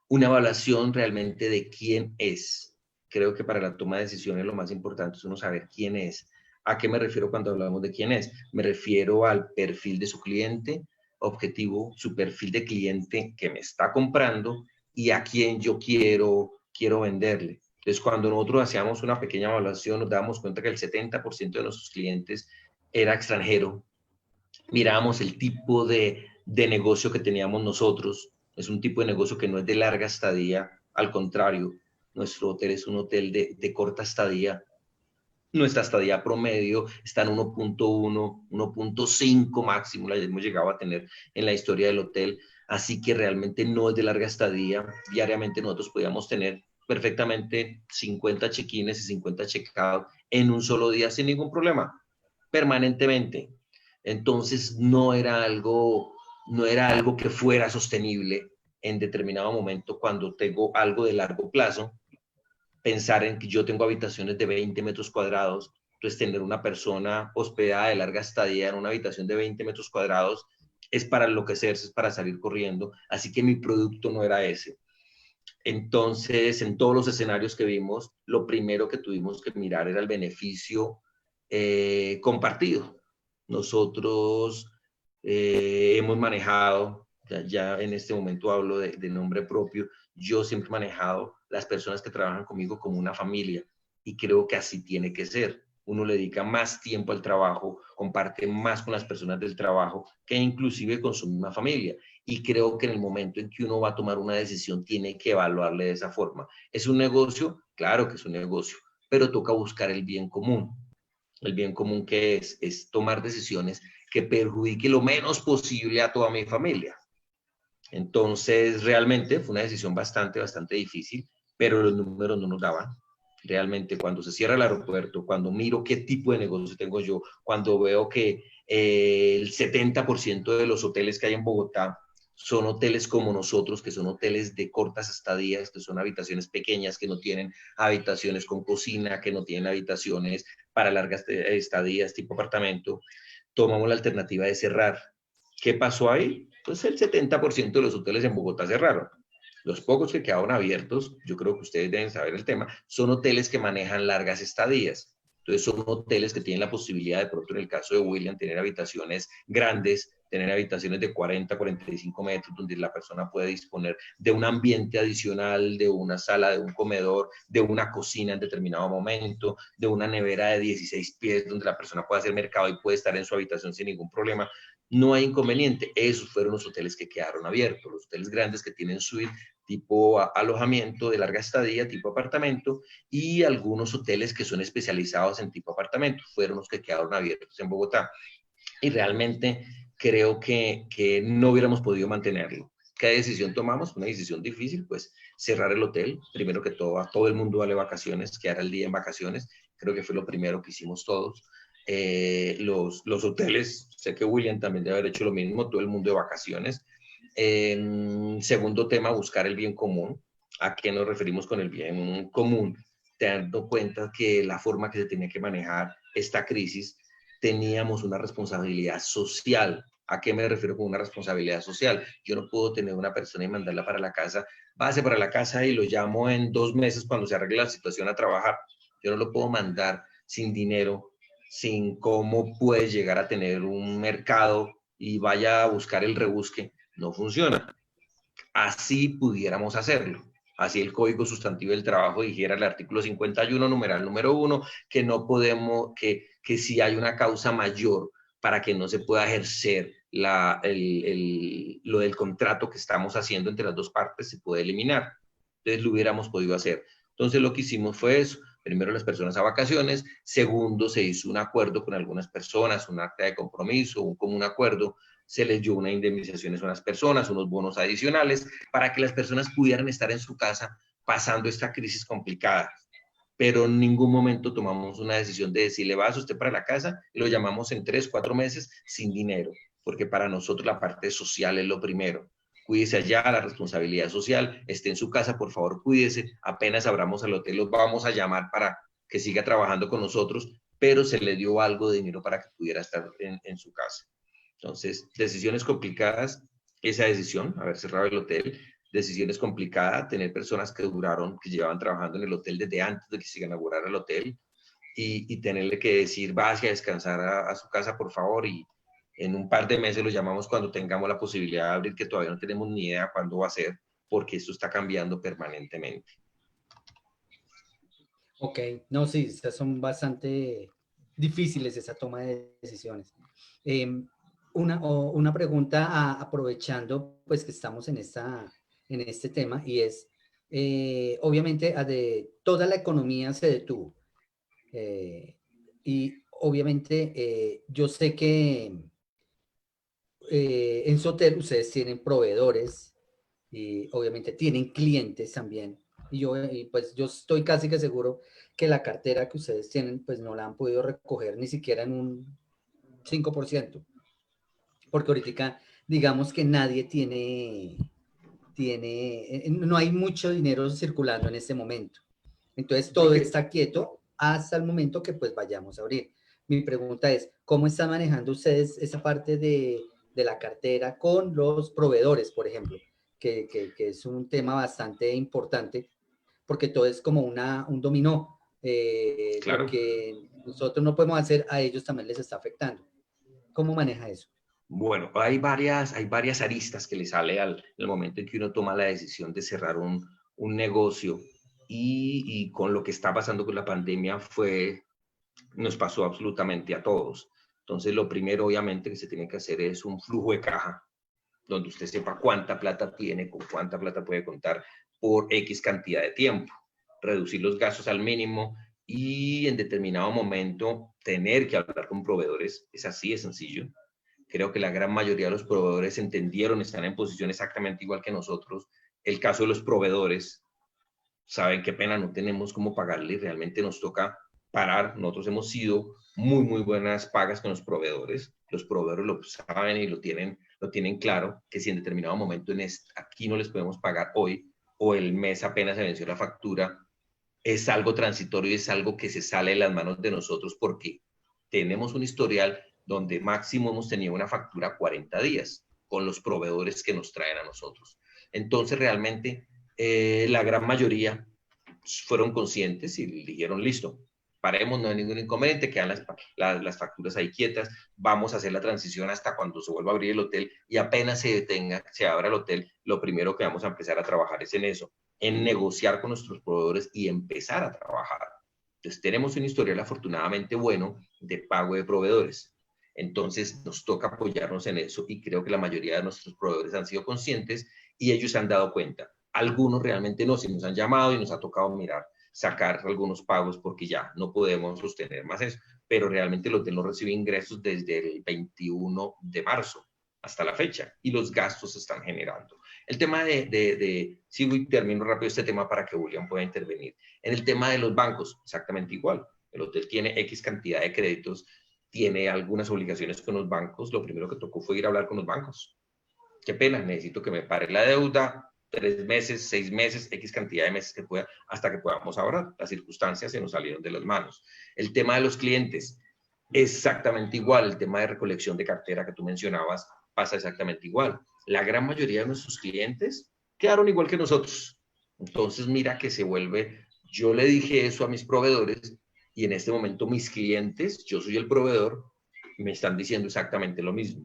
evaluación realmente de quién es creo que para la toma de decisiones lo más importante es uno saber quién es. ¿A qué me refiero cuando hablamos de quién es? Me refiero al perfil de su cliente objetivo, su perfil de cliente que me está comprando y a quién yo quiero venderle. Entonces, cuando nosotros hacíamos una pequeña evaluación, nos dábamos cuenta que el 70% de nuestros clientes era extranjero. Mirábamos el tipo de negocio que teníamos nosotros. Es un tipo de negocio que no es de larga estadía, al contrario, nuestro hotel es un hotel de corta estadía. Nuestra estadía promedio está en 1.1, 1.5 máximo, la hemos llegado a tener en la historia del hotel, así que realmente no es de larga estadía. Diariamente nosotros podíamos tener perfectamente 50 check-ins y 50 check-out en un solo día sin ningún problema, permanentemente. Entonces no era algo que fuera sostenible en determinado momento cuando tengo algo de largo plazo. Pensar en que yo tengo habitaciones de 20 metros cuadrados, entonces tener una persona hospedada de larga estadía en una habitación de 20 metros cuadrados es para enloquecerse, es para salir corriendo, así que mi producto no era ese. Entonces, en todos los escenarios que vimos, lo primero que tuvimos que mirar era el beneficio compartido. Nosotros hemos manejado, ya en este momento hablo de nombre propio, yo siempre he manejado las personas que trabajan conmigo como una familia y creo que así tiene que ser. Uno le dedica más tiempo al trabajo, comparte más con las personas del trabajo que inclusive con su misma familia. Y creo que en el momento en que uno va a tomar una decisión tiene que evaluarle de esa forma. ¿Es un negocio? Claro que es un negocio, pero toca buscar el bien común. El bien común que es tomar decisiones que perjudique lo menos posible a toda mi familia. Entonces, realmente fue una decisión bastante difícil, pero los números no nos daban. Realmente, cuando se cierra el aeropuerto, cuando miro qué tipo de negocio tengo yo, cuando veo que el 70% de los hoteles que hay en Bogotá son hoteles como nosotros, que son hoteles de cortas estadías, que son habitaciones pequeñas, que no tienen habitaciones con cocina, que no tienen habitaciones para largas estadías tipo apartamento, tomamos la alternativa de cerrar. ¿Qué pasó ahí? Pues el 70% de los hoteles en Bogotá cerraron. Los pocos que quedaron abiertos, yo creo que ustedes deben saber el tema, son hoteles que manejan largas estadías. Entonces son hoteles que tienen la posibilidad, de pronto en el caso de William, tener habitaciones grandes, tener habitaciones de 40, 45 metros, donde la persona puede disponer de un ambiente adicional, de una sala, de un comedor, de una cocina en determinado momento, de una nevera de 16 pies, donde la persona puede hacer mercado y puede estar en su habitación sin ningún problema. No hay inconveniente. Esos fueron los hoteles que quedaron abiertos, los hoteles grandes que tienen suite tipo alojamiento de larga estadía, tipo apartamento, y algunos hoteles que son especializados en tipo apartamento, fueron los que quedaron abiertos en Bogotá. Y realmente creo que no hubiéramos podido mantenerlo. ¿Qué decisión tomamos? Una decisión difícil, pues cerrar el hotel. Primero que todo, a todo el mundo darle vacaciones, quedar el día en vacaciones. Creo que fue lo primero que hicimos todos. Los hoteles, sé que William también debe haber hecho lo mismo, todo el mundo de vacaciones. Segundo tema, buscar el bien común. ¿A qué nos referimos con el bien común? Teniendo cuenta que la forma que se tenía que manejar esta crisis, teníamos una responsabilidad social. ¿A qué me refiero con una responsabilidad social? Yo no puedo tener una persona y mandarla para la casa, base para la casa y lo llamo en 2 meses cuando se arregle la situación a trabajar. Yo no lo puedo mandar sin dinero, sin cómo puede llegar a tener un mercado y vaya a buscar el rebusque. No funciona. Así pudiéramos hacerlo. Así el Código Sustantivo del Trabajo dijera el artículo 51, numeral número 1, que no podemos, que si hay una causa mayor para que no se pueda ejercer lo del contrato que estamos haciendo entre las dos partes, se puede eliminar. Entonces lo hubiéramos podido hacer. Entonces lo que hicimos fue eso. Primero las personas a vacaciones. Segundo, se hizo un acuerdo con algunas personas, un acta de compromiso, un común acuerdo. Se les dio una indemnización a unas personas, unos bonos adicionales, para que las personas pudieran estar en su casa pasando esta crisis complicada. Pero en ningún momento tomamos una decisión de decirle, vas usted para la casa y lo llamamos en 3, 4 meses sin dinero, porque para nosotros la parte social es lo primero. Cuídese allá, la responsabilidad social, esté en su casa, por favor, cuídese. Apenas abramos el hotel, los vamos a llamar para que siga trabajando con nosotros, pero se le dio algo de dinero para que pudiera estar en su casa. Entonces, decisiones complicadas, esa decisión, haber cerrado el hotel, Decisión es complicada, tener personas que llevaban trabajando en el hotel desde antes de que se inaugurara el hotel y tenerle que decir, vaya a descansar a su casa, por favor, y en un par de meses lo llamamos cuando tengamos la posibilidad de abrir, que todavía no tenemos ni idea cuándo va a ser, porque esto está cambiando permanentemente. Ok, no, sí, estas son bastante difíciles esa toma de decisiones. Em, una pregunta aprovechando pues que estamos en este tema y es, obviamente toda la economía se detuvo y obviamente yo sé que en Soter ustedes tienen proveedores y obviamente tienen clientes también. Pues yo estoy casi que seguro que la cartera que ustedes tienen, pues no la han podido recoger ni siquiera en un 5%, porque ahorita digamos que nadie no hay mucho dinero circulando en este momento. Entonces todo está quieto hasta el momento que pues vayamos a abrir. Mi pregunta es, ¿cómo están manejando ustedes esa parte de la cartera con los proveedores, por ejemplo? Que es un tema bastante importante porque todo es como un dominó. Lo Claro. que nosotros no podemos hacer, a ellos también les está afectando. ¿Cómo maneja eso? Bueno, hay varias aristas que le sale al momento en que uno toma la decisión de cerrar un negocio y con lo que está pasando con la pandemia nos pasó absolutamente a todos. Entonces, lo primero, obviamente, que se tiene que hacer es un flujo de caja, donde usted sepa cuánta plata tiene, con cuánta plata puede contar por X cantidad de tiempo, reducir los gastos al mínimo y en determinado momento tener que hablar con proveedores. Es así de sencillo. Creo que la gran mayoría de los proveedores entendieron, están en posición exactamente igual que nosotros. El caso de los proveedores, saben qué pena, no tenemos cómo pagarle y realmente nos toca parar. Nosotros hemos sido muy buenas pagas con los proveedores. Los proveedores lo saben y lo tienen claro, que si en determinado momento aquí no les podemos pagar hoy o el mes apenas se venció la factura, es algo transitorio y es algo que se sale de las manos de nosotros porque tenemos un historial donde máximo hemos tenido una factura 40 días con los proveedores que nos traen a nosotros. Entonces, realmente, la gran mayoría fueron conscientes y dijeron, listo, paremos, no hay ningún inconveniente, quedan las facturas ahí quietas, vamos a hacer la transición hasta cuando se vuelva a abrir el hotel y apenas se abra el hotel, lo primero que vamos a empezar a trabajar es en eso, en negociar con nuestros proveedores y empezar a trabajar. Entonces, tenemos un historial afortunadamente bueno de pago de proveedores. Entonces, nos toca apoyarnos en eso y creo que la mayoría de nuestros proveedores han sido conscientes y ellos se han dado cuenta. Algunos realmente no, si nos han llamado y nos ha tocado mirar, sacar algunos pagos porque ya no podemos sostener más eso, pero realmente el hotel no recibe ingresos desde el 21 de marzo hasta la fecha y los gastos se están generando. El tema sigo y termino rápido este tema para que William pueda intervenir. En el tema de los bancos, exactamente igual. El hotel tiene X cantidad de créditos, tiene algunas obligaciones con los bancos. Lo primero que tocó fue ir a hablar con los bancos. Qué pena, necesito que me pare la deuda, 3 meses, 6 meses, X cantidad de meses que pueda, hasta que podamos ahorrar. Las circunstancias se nos salieron de las manos. El tema de los clientes, exactamente igual. El tema de recolección de cartera que tú mencionabas pasa exactamente igual. La gran mayoría de nuestros clientes quedaron igual que nosotros. Entonces, mira que se vuelve, yo le dije eso a mis proveedores y en este momento mis clientes, yo soy el proveedor, me están diciendo exactamente lo mismo.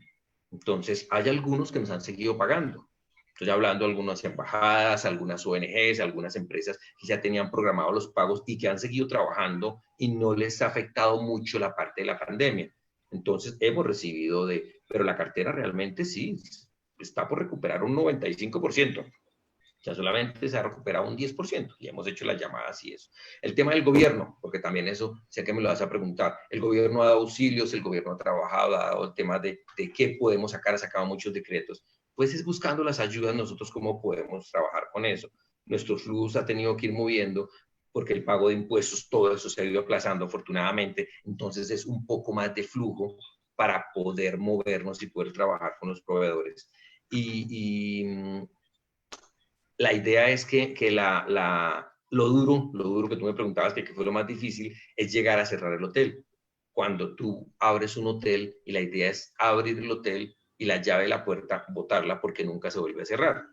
Entonces, hay algunos que nos han seguido pagando. Estoy hablando de algunas embajadas, algunas ONGs, algunas empresas que ya tenían programados los pagos y que han seguido trabajando y no les ha afectado mucho la parte de la pandemia. Entonces, hemos recibido pero la cartera realmente sí está por recuperar un 95%. Ya solamente se ha recuperado un 10% y hemos hecho las llamadas y eso. El tema del gobierno, porque también eso sé que me lo vas a preguntar. El gobierno ha dado auxilios, el gobierno ha trabajado, ha dado el tema de qué podemos sacar, ha sacado muchos decretos. Pues es buscando las ayudas nosotros cómo podemos trabajar con eso. Nuestro flujo ha tenido que ir moviendo porque el pago de impuestos, todo eso se ha ido aplazando afortunadamente. Entonces es un poco más de flujo para poder movernos y poder trabajar con los proveedores. La idea es que lo duro que tú me preguntabas, que fue lo más difícil, es llegar a cerrar el hotel. Cuando tú abres un hotel y la idea es abrir el hotel y la llave de la puerta, botarla porque nunca se vuelve a cerrar.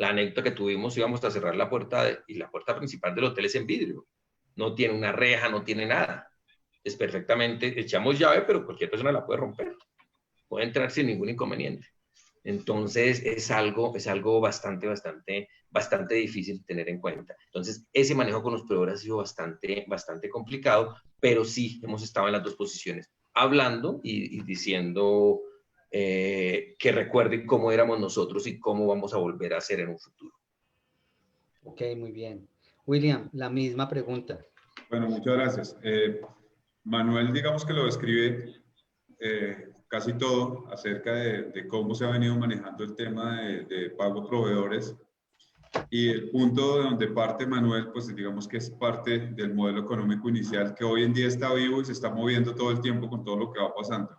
La anécdota que tuvimos, íbamos a cerrar la puerta y la puerta principal del hotel es en vidrio. No tiene una reja, no tiene nada. Es perfectamente, echamos llave, pero cualquier persona la puede romper. Puede entrar sin ningún inconveniente. Entonces es algo bastante difícil de tener en cuenta. Entonces ese manejo con los proveedores ha sido bastante complicado, pero sí hemos estado en las dos posiciones, hablando y diciendo que recuerden cómo éramos nosotros y cómo vamos a volver a ser en un futuro. Ok, muy bien. William, la misma pregunta. Bueno, muchas gracias. Manuel, digamos que lo describe casi todo acerca de cómo se ha venido manejando el tema de pago a proveedores. Y el punto de donde parte Manuel, pues digamos que es parte del modelo económico inicial que hoy en día está vivo y se está moviendo todo el tiempo con todo lo que va pasando.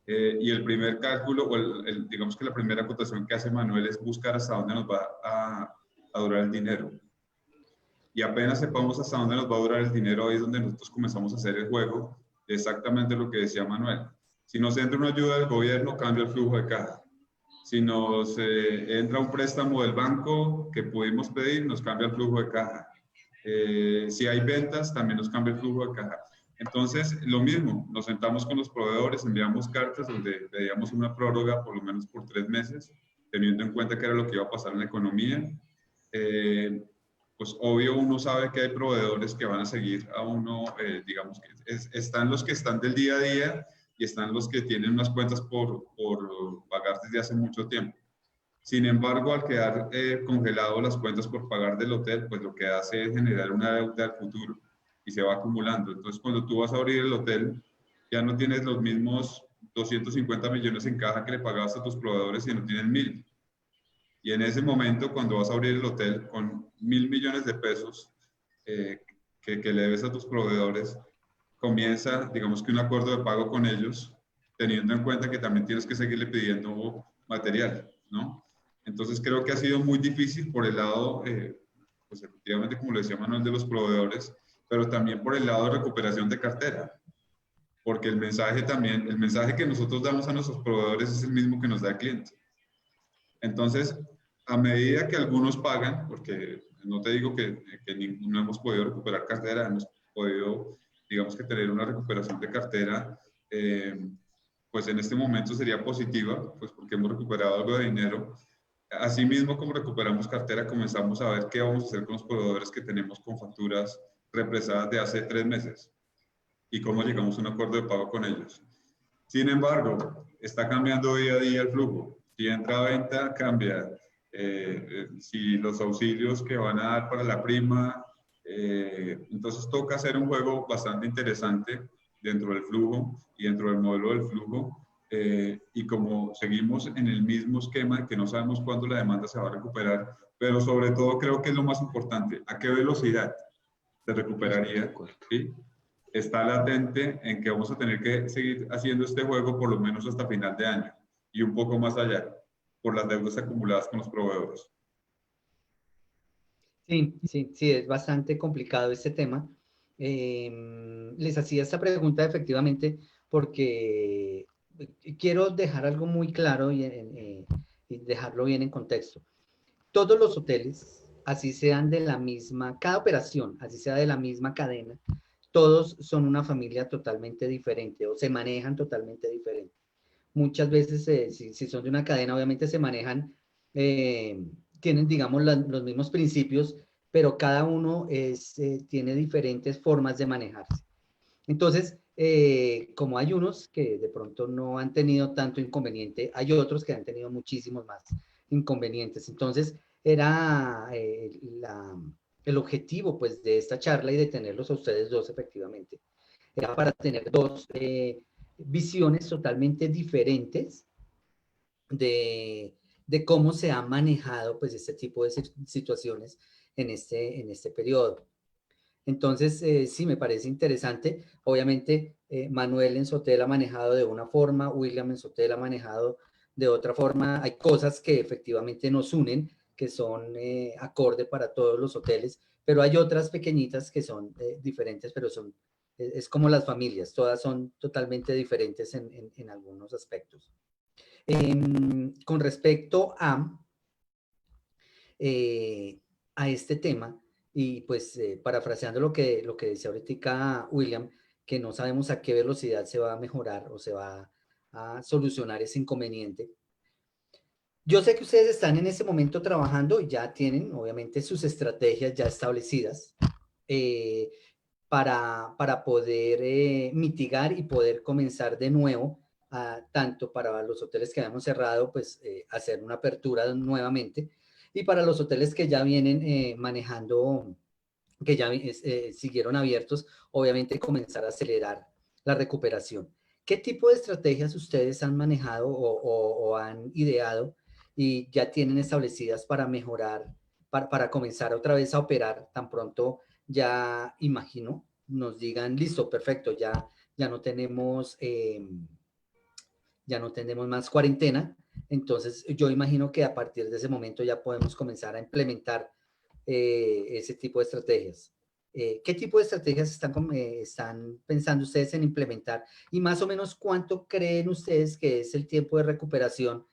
Y el primer cálculo, o digamos que la primera acotación que hace Manuel es buscar hasta dónde nos va a durar el dinero. Y apenas sepamos hasta dónde nos va a durar el dinero, ahí es donde nosotros comenzamos a hacer el juego de exactamente lo que decía Manuel. Si nos entra una ayuda del gobierno, cambia el flujo de caja. Si nos entra un préstamo del banco que pudimos pedir, nos cambia el flujo de caja. Si hay ventas, también nos cambia el flujo de caja. Entonces, lo mismo, nos sentamos con los proveedores, enviamos cartas donde pedíamos una prórroga por lo menos por 3 meses, teniendo en cuenta que era lo que iba a pasar en la economía. Pues obvio uno sabe que hay proveedores que van a seguir a uno, digamos que están los que están del día a día y están los que tienen unas cuentas por pagar desde hace mucho tiempo. Sin embargo, al quedar congelado las cuentas por pagar del hotel, pues lo que hace es generar una deuda al futuro y se va acumulando. Entonces, cuando tú vas a abrir el hotel, ya no tienes los mismos 250 millones en caja que le pagabas a tus proveedores, sino tienes 1.000. Y en ese momento, cuando vas a abrir el hotel con 1.000 millones de pesos que le debes a tus proveedores, comienza, digamos que un acuerdo de pago con ellos, teniendo en cuenta que también tienes que seguirle pidiendo material, ¿no? Entonces creo que ha sido muy difícil por el lado, pues efectivamente, como lo decía Manuel, de los proveedores, pero también por el lado de recuperación de cartera, porque el mensaje también, el mensaje que nosotros damos a nuestros proveedores es el mismo que nos da el cliente. Entonces, a medida que algunos pagan, porque no te digo que no hemos podido recuperar cartera, hemos podido, digamos que tener una recuperación de cartera, pues en este momento sería positiva, pues porque hemos recuperado algo de dinero. Asimismo, como recuperamos cartera, comenzamos a ver qué vamos a hacer con los proveedores que tenemos con facturas represadas de hace 3 meses y cómo llegamos a un acuerdo de pago con ellos. Sin embargo, está cambiando día a día el flujo. Si entra a venta, cambia. Si los auxilios que van a dar para la prima, entonces toca hacer un juego bastante interesante dentro del flujo y dentro del modelo del flujo. Y como seguimos en el mismo esquema que no sabemos cuándo la demanda se va a recuperar, pero sobre todo creo que es lo más importante, a qué velocidad se recuperaría, ¿sí? Está latente en que vamos a tener que seguir haciendo este juego por lo menos hasta final de año y un poco más allá, por las deudas acumuladas con los proveedores. Sí, es bastante complicado este tema. Les hacía esta pregunta efectivamente porque quiero dejar algo muy claro y dejarlo bien en contexto. Todos los hoteles, así sean de la misma, cada operación, así sea de la misma cadena, todos son una familia totalmente diferente o se manejan totalmente diferente. Muchas veces, si son de una cadena, obviamente se manejan, tienen, digamos, los mismos principios, pero cada uno tiene diferentes formas de manejarse. Entonces, como hay unos que de pronto no han tenido tanto inconveniente, hay otros que han tenido muchísimos más inconvenientes. Entonces, era el objetivo pues de esta charla y de tenerlos a ustedes dos efectivamente. Era para tener dos visiones totalmente diferentes de cómo se ha manejado pues este tipo de situaciones en este periodo. Entonces, sí, me parece interesante. Obviamente, Manuel en su hotel ha manejado de una forma, William en su hotel ha manejado de otra forma. Hay cosas que efectivamente nos unen, que son acorde para todos los hoteles, pero hay otras pequeñitas que son diferentes, pero es como las familias, todas son totalmente diferentes en algunos aspectos. Con respecto a a este tema. Y pues parafraseando lo que decía ahorita William, que no sabemos a qué velocidad se va a mejorar o se va a solucionar ese inconveniente. Yo sé que ustedes están en ese momento trabajando y ya tienen obviamente sus estrategias ya establecidas eh, para poder mitigar y poder comenzar de nuevo, tanto para los hoteles que habíamos cerrado, pues hacer una apertura nuevamente, y para los hoteles que ya vienen manejando, que ya siguieron abiertos, obviamente comenzar a acelerar la recuperación. ¿Qué tipo de estrategias ustedes han manejado o han ideado y ya tienen establecidas para mejorar, para comenzar otra vez a operar tan pronto ya, imagino, nos digan, listo, perfecto, ya no tenemos, ya no tenemos más cuarentena? Entonces yo imagino que a partir de ese momento ya podemos comenzar a implementar ese tipo de estrategias. ¿Qué tipo de estrategias están pensando ustedes en implementar? Y más o menos, ¿cuánto creen ustedes que es el tiempo de recuperación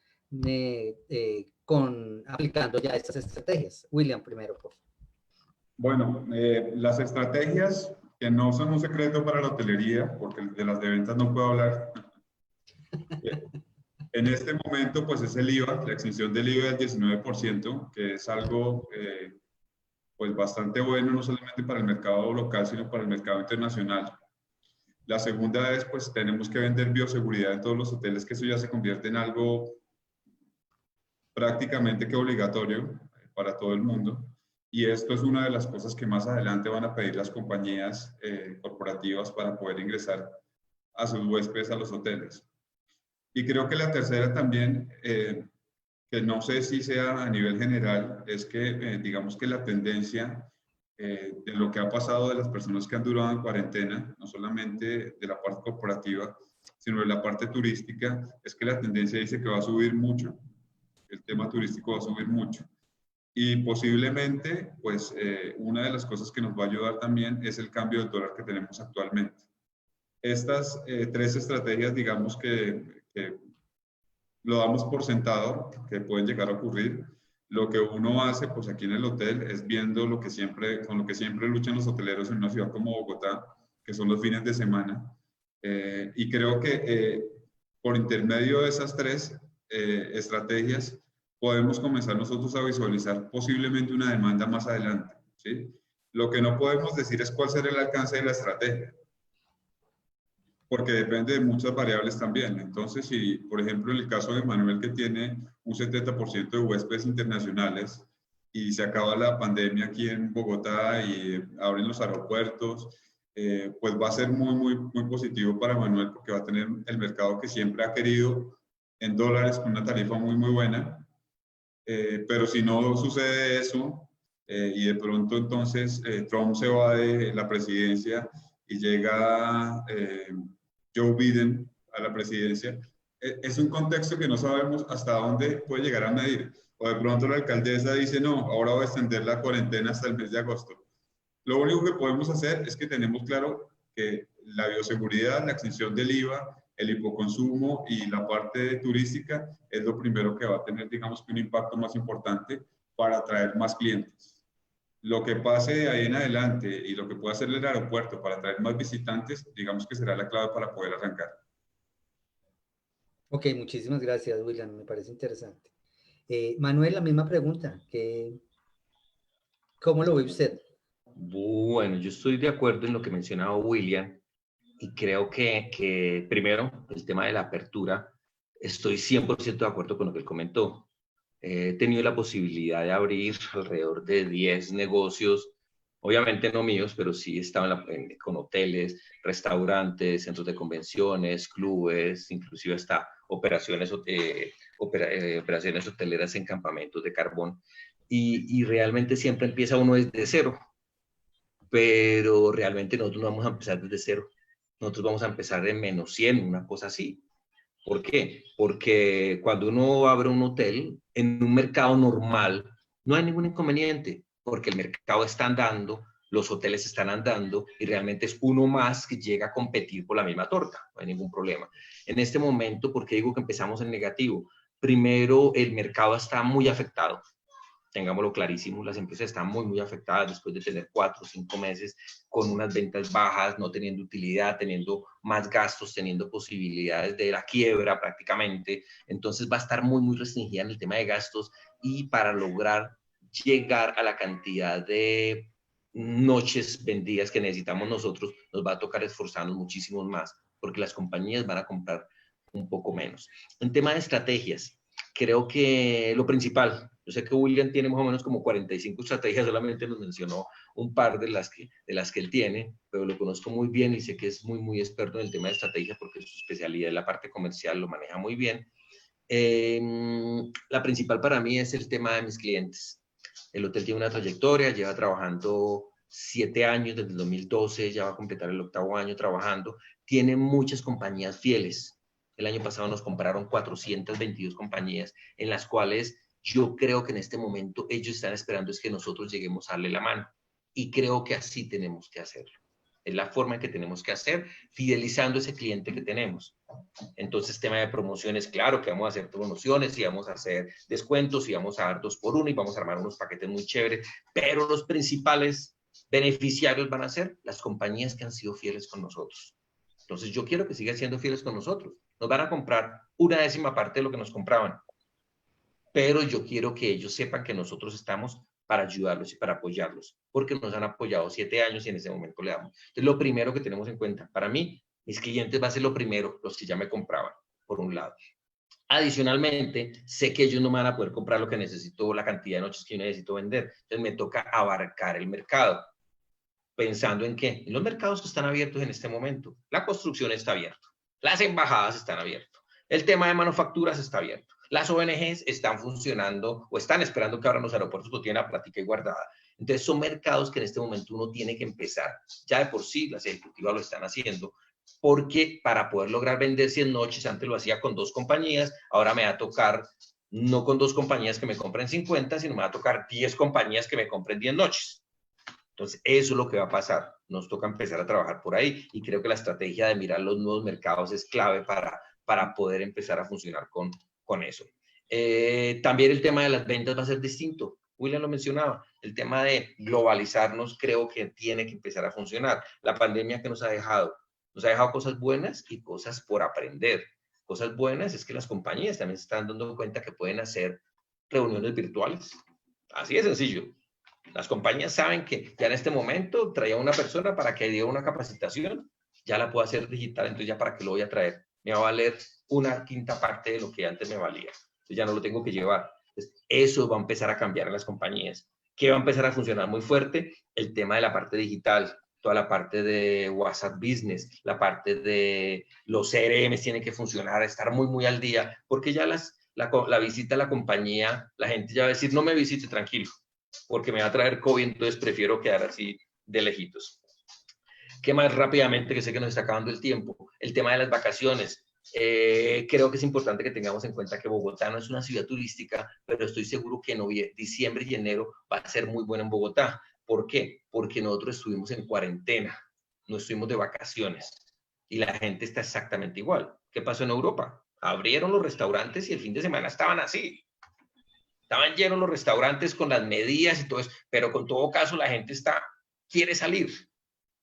aplicando ya estas estrategias? William, primero, por favor. Bueno, las estrategias que no son un secreto para la hotelería, porque de las de ventas no puedo hablar. En este momento, pues es el IVA, la exención del IVA del 19%, que es algo pues bastante bueno, no solamente para el mercado local, sino para el mercado internacional. La segunda es, pues tenemos que vender bioseguridad en todos los hoteles, que eso ya se convierte en algo prácticamente que obligatorio para todo el mundo. Y esto es una de las cosas que más adelante van a pedir las compañías corporativas para poder ingresar a sus huéspedes a los hoteles. Y creo que la tercera también, que no sé si sea a nivel general, es que digamos que la tendencia de lo que ha pasado de las personas que han durado en cuarentena, no solamente de la parte corporativa, sino de la parte turística, es que la tendencia dice que va a subir mucho. El tema turístico va a subir mucho. Y posiblemente, pues, una de las cosas que nos va a ayudar también es el cambio del dólar que tenemos actualmente. Estas tres estrategias, digamos que lo damos por sentado, que pueden llegar a ocurrir. Lo que uno hace, pues aquí en el hotel, es viendo lo que siempre, con lo que siempre luchan los hoteleros en una ciudad como Bogotá, que son los fines de semana. Y creo que por intermedio de esas tres estrategias, podemos comenzar nosotros a visualizar posiblemente una demanda más adelante, ¿sí? Lo que no podemos decir es cuál será el alcance de la estrategia, porque depende de muchas variables también. Entonces, si, por ejemplo, en el caso de Manuel, que tiene un 70% de huéspedes internacionales y se acaba la pandemia aquí en Bogotá y abren los aeropuertos, pues va a ser muy positivo para Manuel, porque va a tener el mercado que siempre ha querido en dólares con una tarifa muy buena. Pero si no sucede eso y de pronto entonces Trump se va de la presidencia y llega Joe Biden a la presidencia, es un contexto que no sabemos hasta dónde puede llegar a medir. O de pronto la alcaldesa dice, no, ahora voy a extender la cuarentena hasta el mes de agosto. Lo único que podemos hacer es que tenemos claro que la bioseguridad, la exención del IVA, el hipoconsumo y la parte turística es lo primero que va a tener, digamos, que un impacto más importante para atraer más clientes. Lo que pase de ahí en adelante y lo que pueda hacer el aeropuerto para atraer más visitantes, digamos que será la clave para poder arrancar. Ok, muchísimas gracias, William, me parece interesante. Manuel, la misma pregunta, ¿cómo lo ve usted? Bueno, yo estoy de acuerdo en lo que mencionaba William y creo que primero el tema de la apertura, estoy 100% de acuerdo con lo que él comentó. He tenido la posibilidad de abrir alrededor de 10 negocios, obviamente no míos, pero sí estaba con hoteles, restaurantes, centros de convenciones, clubes, inclusive hasta operaciones hoteleras en campamentos de carbón. Y realmente siempre empieza uno desde cero, pero realmente nosotros no vamos a empezar desde cero. Nosotros vamos a empezar de -100, una cosa así. ¿Por qué? Porque cuando uno abre un hotel en un mercado normal, no hay ningún inconveniente, porque el mercado está andando, los hoteles están andando y realmente es uno más que llega a competir por la misma torta, no hay ningún problema. En este momento, ¿por qué digo que empezamos en negativo? Primero, el mercado está muy afectado. tengámoslo clarísimo, las empresas están muy afectadas después de tener 4 o 5 meses con unas ventas bajas, no teniendo utilidad, teniendo más gastos, teniendo posibilidades de la quiebra prácticamente. Entonces va a estar muy restringida en el tema de gastos, y para lograr llegar a la cantidad de noches vendidas que necesitamos nosotros, nos va a tocar esforzarnos muchísimo más, porque las compañías van a comprar un poco menos. En tema de estrategias, creo que lo principal, yo sé que William tiene más o menos como 45 estrategias, solamente nos mencionó un par de las que él tiene, pero lo conozco muy bien y sé que es muy experto en el tema de estrategia, porque su especialidad es la parte comercial, lo maneja muy bien. La principal para mí es el tema de mis clientes. El hotel tiene una trayectoria, lleva trabajando 7 años, desde el 2012, ya va a completar el 8º año trabajando. Tiene muchas compañías fieles. El año pasado nos compraron 422 compañías, en las cuales yo creo que en este momento ellos están esperando es que nosotros lleguemos a darle la mano. Y creo que así tenemos que hacerlo. Es la forma en que tenemos que hacer, fidelizando ese cliente que tenemos. Entonces, tema de promociones, claro que vamos a hacer promociones y vamos a hacer descuentos y vamos a dar 2x1 y vamos a armar unos paquetes muy chéveres, pero los principales beneficiarios van a ser las compañías que han sido fieles con nosotros. Entonces, yo quiero que sigan siendo fieles con nosotros. Nos van a comprar 1/10 parte de lo que nos compraban, pero yo quiero que ellos sepan que nosotros estamos para ayudarlos y para apoyarlos, porque nos han apoyado 7 años y en ese momento le damos. Entonces, lo primero que tenemos en cuenta, para mí, mis clientes va a ser lo primero, los que ya me compraban, por un lado. Adicionalmente, sé que ellos no me van a poder comprar lo que necesito, la cantidad de noches que yo necesito vender. Entonces, me toca abarcar el mercado. ¿Pensando en qué? En los mercados que están abiertos en este momento. La construcción está abierta. Las embajadas están abiertas. El tema de manufacturas está abierto. Las ONGs están funcionando o están esperando que abran los aeropuertos, porque tienen la plática y guardada. Entonces, son mercados que en este momento uno tiene que empezar. Ya de por sí, las ejecutivas lo están haciendo, porque para poder lograr vender 100 noches, antes lo hacía con 2 compañías, ahora me va a tocar no con 2 compañías que me compren 50, sino me va a tocar 10 compañías que me compren 10 noches. Entonces, eso es lo que va a pasar. Nos toca empezar a trabajar por ahí, y creo que la estrategia de mirar los nuevos mercados es clave para poder empezar a funcionar con eso. También el tema de las ventas va a ser distinto. William lo mencionaba, el tema de globalizarnos creo que tiene que empezar a funcionar. La pandemia que nos ha dejado cosas buenas y cosas por aprender. Cosas buenas es que las compañías también se están dando cuenta que pueden hacer reuniones virtuales. Así de sencillo. Las compañías saben que ya en este momento traía una persona para que diera una capacitación, ya la puedo hacer digital, entonces ya para qué lo voy a traer. Me va a valer 1/5 parte de lo que antes me valía. Entonces ya no lo tengo que llevar. Entonces, eso va a empezar a cambiar en las compañías. ¿Qué va a empezar a funcionar muy fuerte? El tema de la parte digital, toda la parte de WhatsApp Business, la parte de los CRM tiene que funcionar, estar muy al día, porque ya la visita a la compañía, la gente ya va a decir, no me visite, tranquilo, porque me va a traer COVID, entonces prefiero quedar así de lejitos. ¿Qué más rápidamente, que sé que nos está acabando el tiempo? El tema de las vacaciones. Creo que es importante que tengamos en cuenta que Bogotá no es una ciudad turística, pero estoy seguro que diciembre y enero va a ser muy bueno en Bogotá. ¿Por qué? Porque nosotros estuvimos en cuarentena, no estuvimos de vacaciones, y la gente está exactamente igual. ¿Qué pasó en Europa? Abrieron los restaurantes y el fin de semana estaban así. Estaban llenos los restaurantes con las medidas y todo eso, pero con todo caso la gente quiere salir,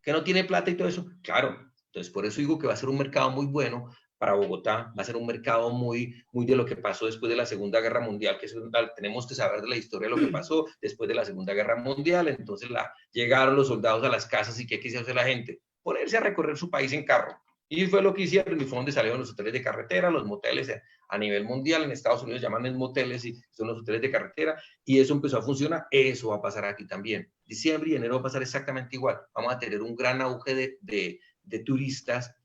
que no tiene plata y todo eso. Claro, entonces por eso digo que va a ser un mercado muy bueno para Bogotá, va a ser un mercado muy de lo que pasó después de la Segunda Guerra Mundial, que tenemos que saber de la historia de lo que pasó después de la Segunda Guerra Mundial. Entonces llegaron los soldados a las casas, y ¿qué quiso hacer la gente? Ponerse a recorrer su país en carro. Y fue lo que hicieron, y fue donde salieron los hoteles de carretera, los moteles a nivel mundial. En Estados Unidos llaman moteles y son los hoteles de carretera, y eso empezó a funcionar. Eso va a pasar aquí también. Diciembre y enero va a pasar exactamente igual. Vamos a tener un gran auge de turistas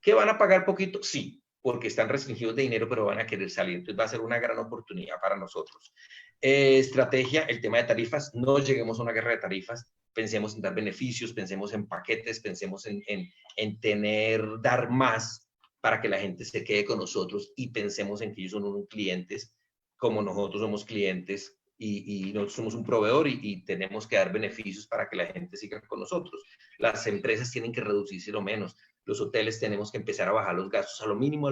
que van a pagar poquito, sí, porque están restringidos de dinero, pero van a querer salir. Entonces va a ser una gran oportunidad para nosotros. Estrategia, el tema de tarifas. No lleguemos a una guerra de tarifas. Pensemos en dar beneficios, pensemos en paquetes, pensemos en dar más para que la gente se quede con nosotros, y pensemos en que ellos son unos clientes como nosotros somos clientes, y nosotros somos un proveedor, y tenemos que dar beneficios para que la gente siga con nosotros. Las empresas tienen que reducirse lo menos. Los hoteles tenemos que empezar a bajar los gastos a lo mínimo,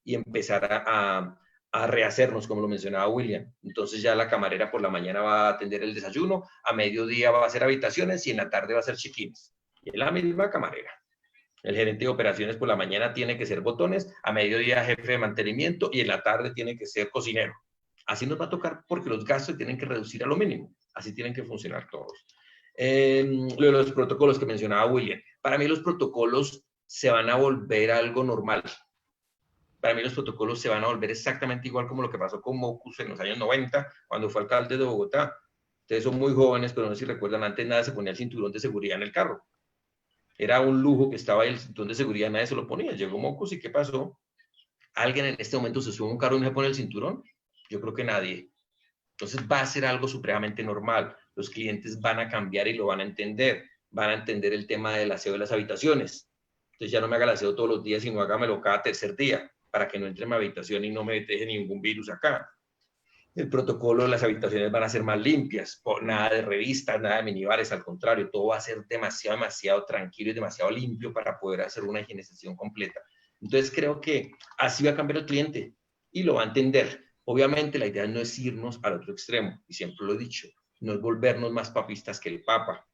y empezar a a rehacernos, como lo mencionaba William. Entonces ya la camarera por la mañana va a atender el desayuno, a mediodía va a hacer habitaciones y en la tarde va a hacer check-ins. Y es la misma camarera. El gerente de operaciones por la mañana tiene que ser botones, a mediodía jefe de mantenimiento y en la tarde tiene que ser cocinero. Así nos va a tocar porque los gastos se tienen que reducir a lo mínimo. Así tienen que funcionar todos. Lo de los protocolos que mencionaba William. Para mí los protocolos se van a volver algo normal. Para mí los protocolos se van a volver exactamente igual como lo que pasó con Mocus en los años 90, cuando fue alcalde de Bogotá. Ustedes son muy jóvenes, pero no sé si recuerdan, antes nada se ponía el cinturón de seguridad en el carro. Era un lujo que estaba ahí el cinturón de seguridad, nadie se lo ponía. Llegó Mocus y ¿qué pasó? ¿Alguien en este momento se sube a un carro y no se pone el cinturón? Yo creo que nadie. Entonces va a ser algo supremamente normal. Los clientes van a cambiar y lo van a entender. Van a entender el tema del aseo de las habitaciones. Entonces ya no me haga el aseo todos los días, sino hágamelo cada tercer día para que no entre en mi habitación y no me deje ningún virus acá. El protocolo de las habitaciones van a ser más limpias, nada de revistas, nada de minibares, al contrario, todo va a ser demasiado tranquilo y demasiado limpio para poder hacer una higienización completa. Entonces creo que así va a cambiar el cliente y lo va a entender. Obviamente la idea no es irnos al otro extremo, y siempre lo he dicho, no es volvernos más papistas que el Papa,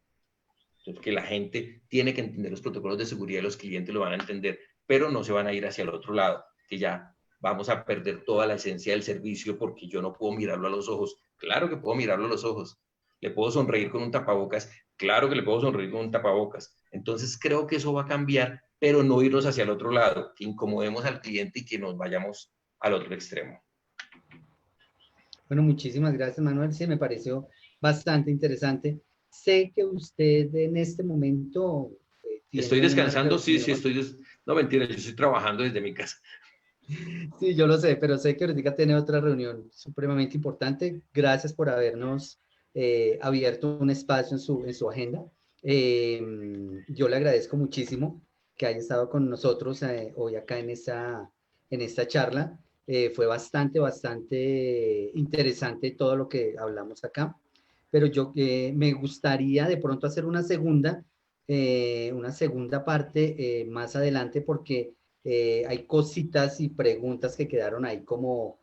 porque la gente tiene que entender los protocolos de seguridad y los clientes lo van a entender, pero no se van a ir hacia el otro lado, que ya vamos a perder toda la esencia del servicio porque yo no puedo mirarlo a los ojos. Claro que puedo mirarlo a los ojos. ¿Le puedo sonreír con un tapabocas? Claro que le puedo sonreír con un tapabocas. Entonces creo que eso va a cambiar, pero no irnos hacia el otro lado, que incomodemos al cliente y que nos vayamos al otro extremo. Bueno, muchísimas gracias, Manuel. Sí, me pareció bastante interesante. Sé que usted en este momento Estoy tiene una descansando, sí, reunión. No, mentira, yo estoy trabajando desde mi casa. Sí, yo lo sé, pero sé que ahorita tiene otra reunión supremamente importante. Gracias por habernos abierto un espacio en su agenda. Yo le agradezco muchísimo que haya estado con nosotros hoy acá en esta charla. Fue bastante interesante todo lo que hablamos acá, pero yo me gustaría de pronto hacer una segunda parte más adelante porque hay cositas y preguntas que quedaron ahí como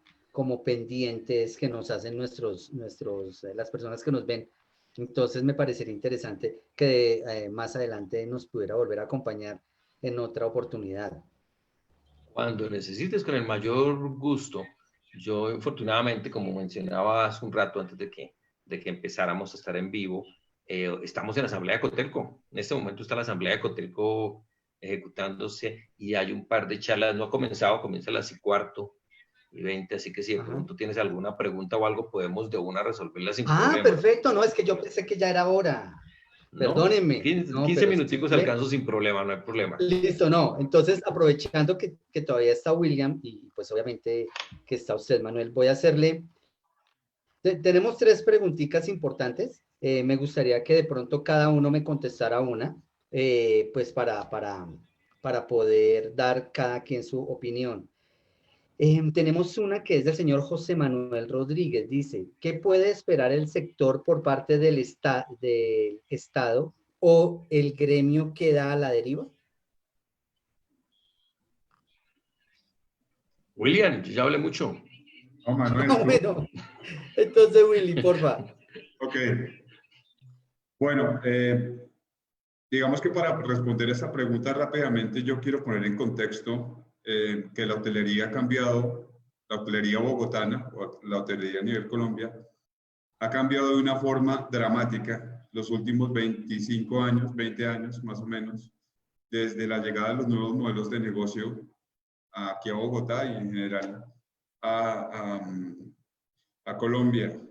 pendientes que nos hacen las personas que nos ven. Entonces me parecería interesante que más adelante nos pudiera volver a acompañar en otra oportunidad. Cuando necesites, con el mayor gusto. Yo, afortunadamente, como mencionaba hace un rato antes de que empezáramos a estar en vivo, estamos en la Asamblea de Cotelco. En este momento está la Asamblea de Cotelco ejecutándose y hay un par de charlas. No ha comenzado, comienza a las 4:20, así que si de pronto tienes alguna pregunta o algo, podemos de una resolverla sin problema. Perfecto, no, es que yo pensé que ya era hora. Perdónenme. 15 minuticos alcanzo sin problema, no hay problema. Listo, no. Entonces, aprovechando que todavía está William y pues obviamente que está usted, Manuel, voy a hacerle... Tenemos 3 preguntitas importantes. Me gustaría que de pronto cada uno me contestara una, pues para poder dar cada quien su opinión. Tenemos una que es del señor José Manuel Rodríguez. Dice, ¿qué puede esperar el sector por parte del Estado o el gremio queda a la deriva? William, yo ya hablé mucho. No, Manuel. No, bueno, entonces Willy, porfa. Ok. Bueno, digamos que para responder esa pregunta rápidamente, yo quiero poner en contexto que la hotelería ha cambiado, la hotelería bogotana o la hotelería a nivel Colombia, ha cambiado de una forma dramática los últimos 25 años, 20 años más o menos, desde la llegada de los nuevos modelos de negocio aquí a Bogotá y en general a Colombia.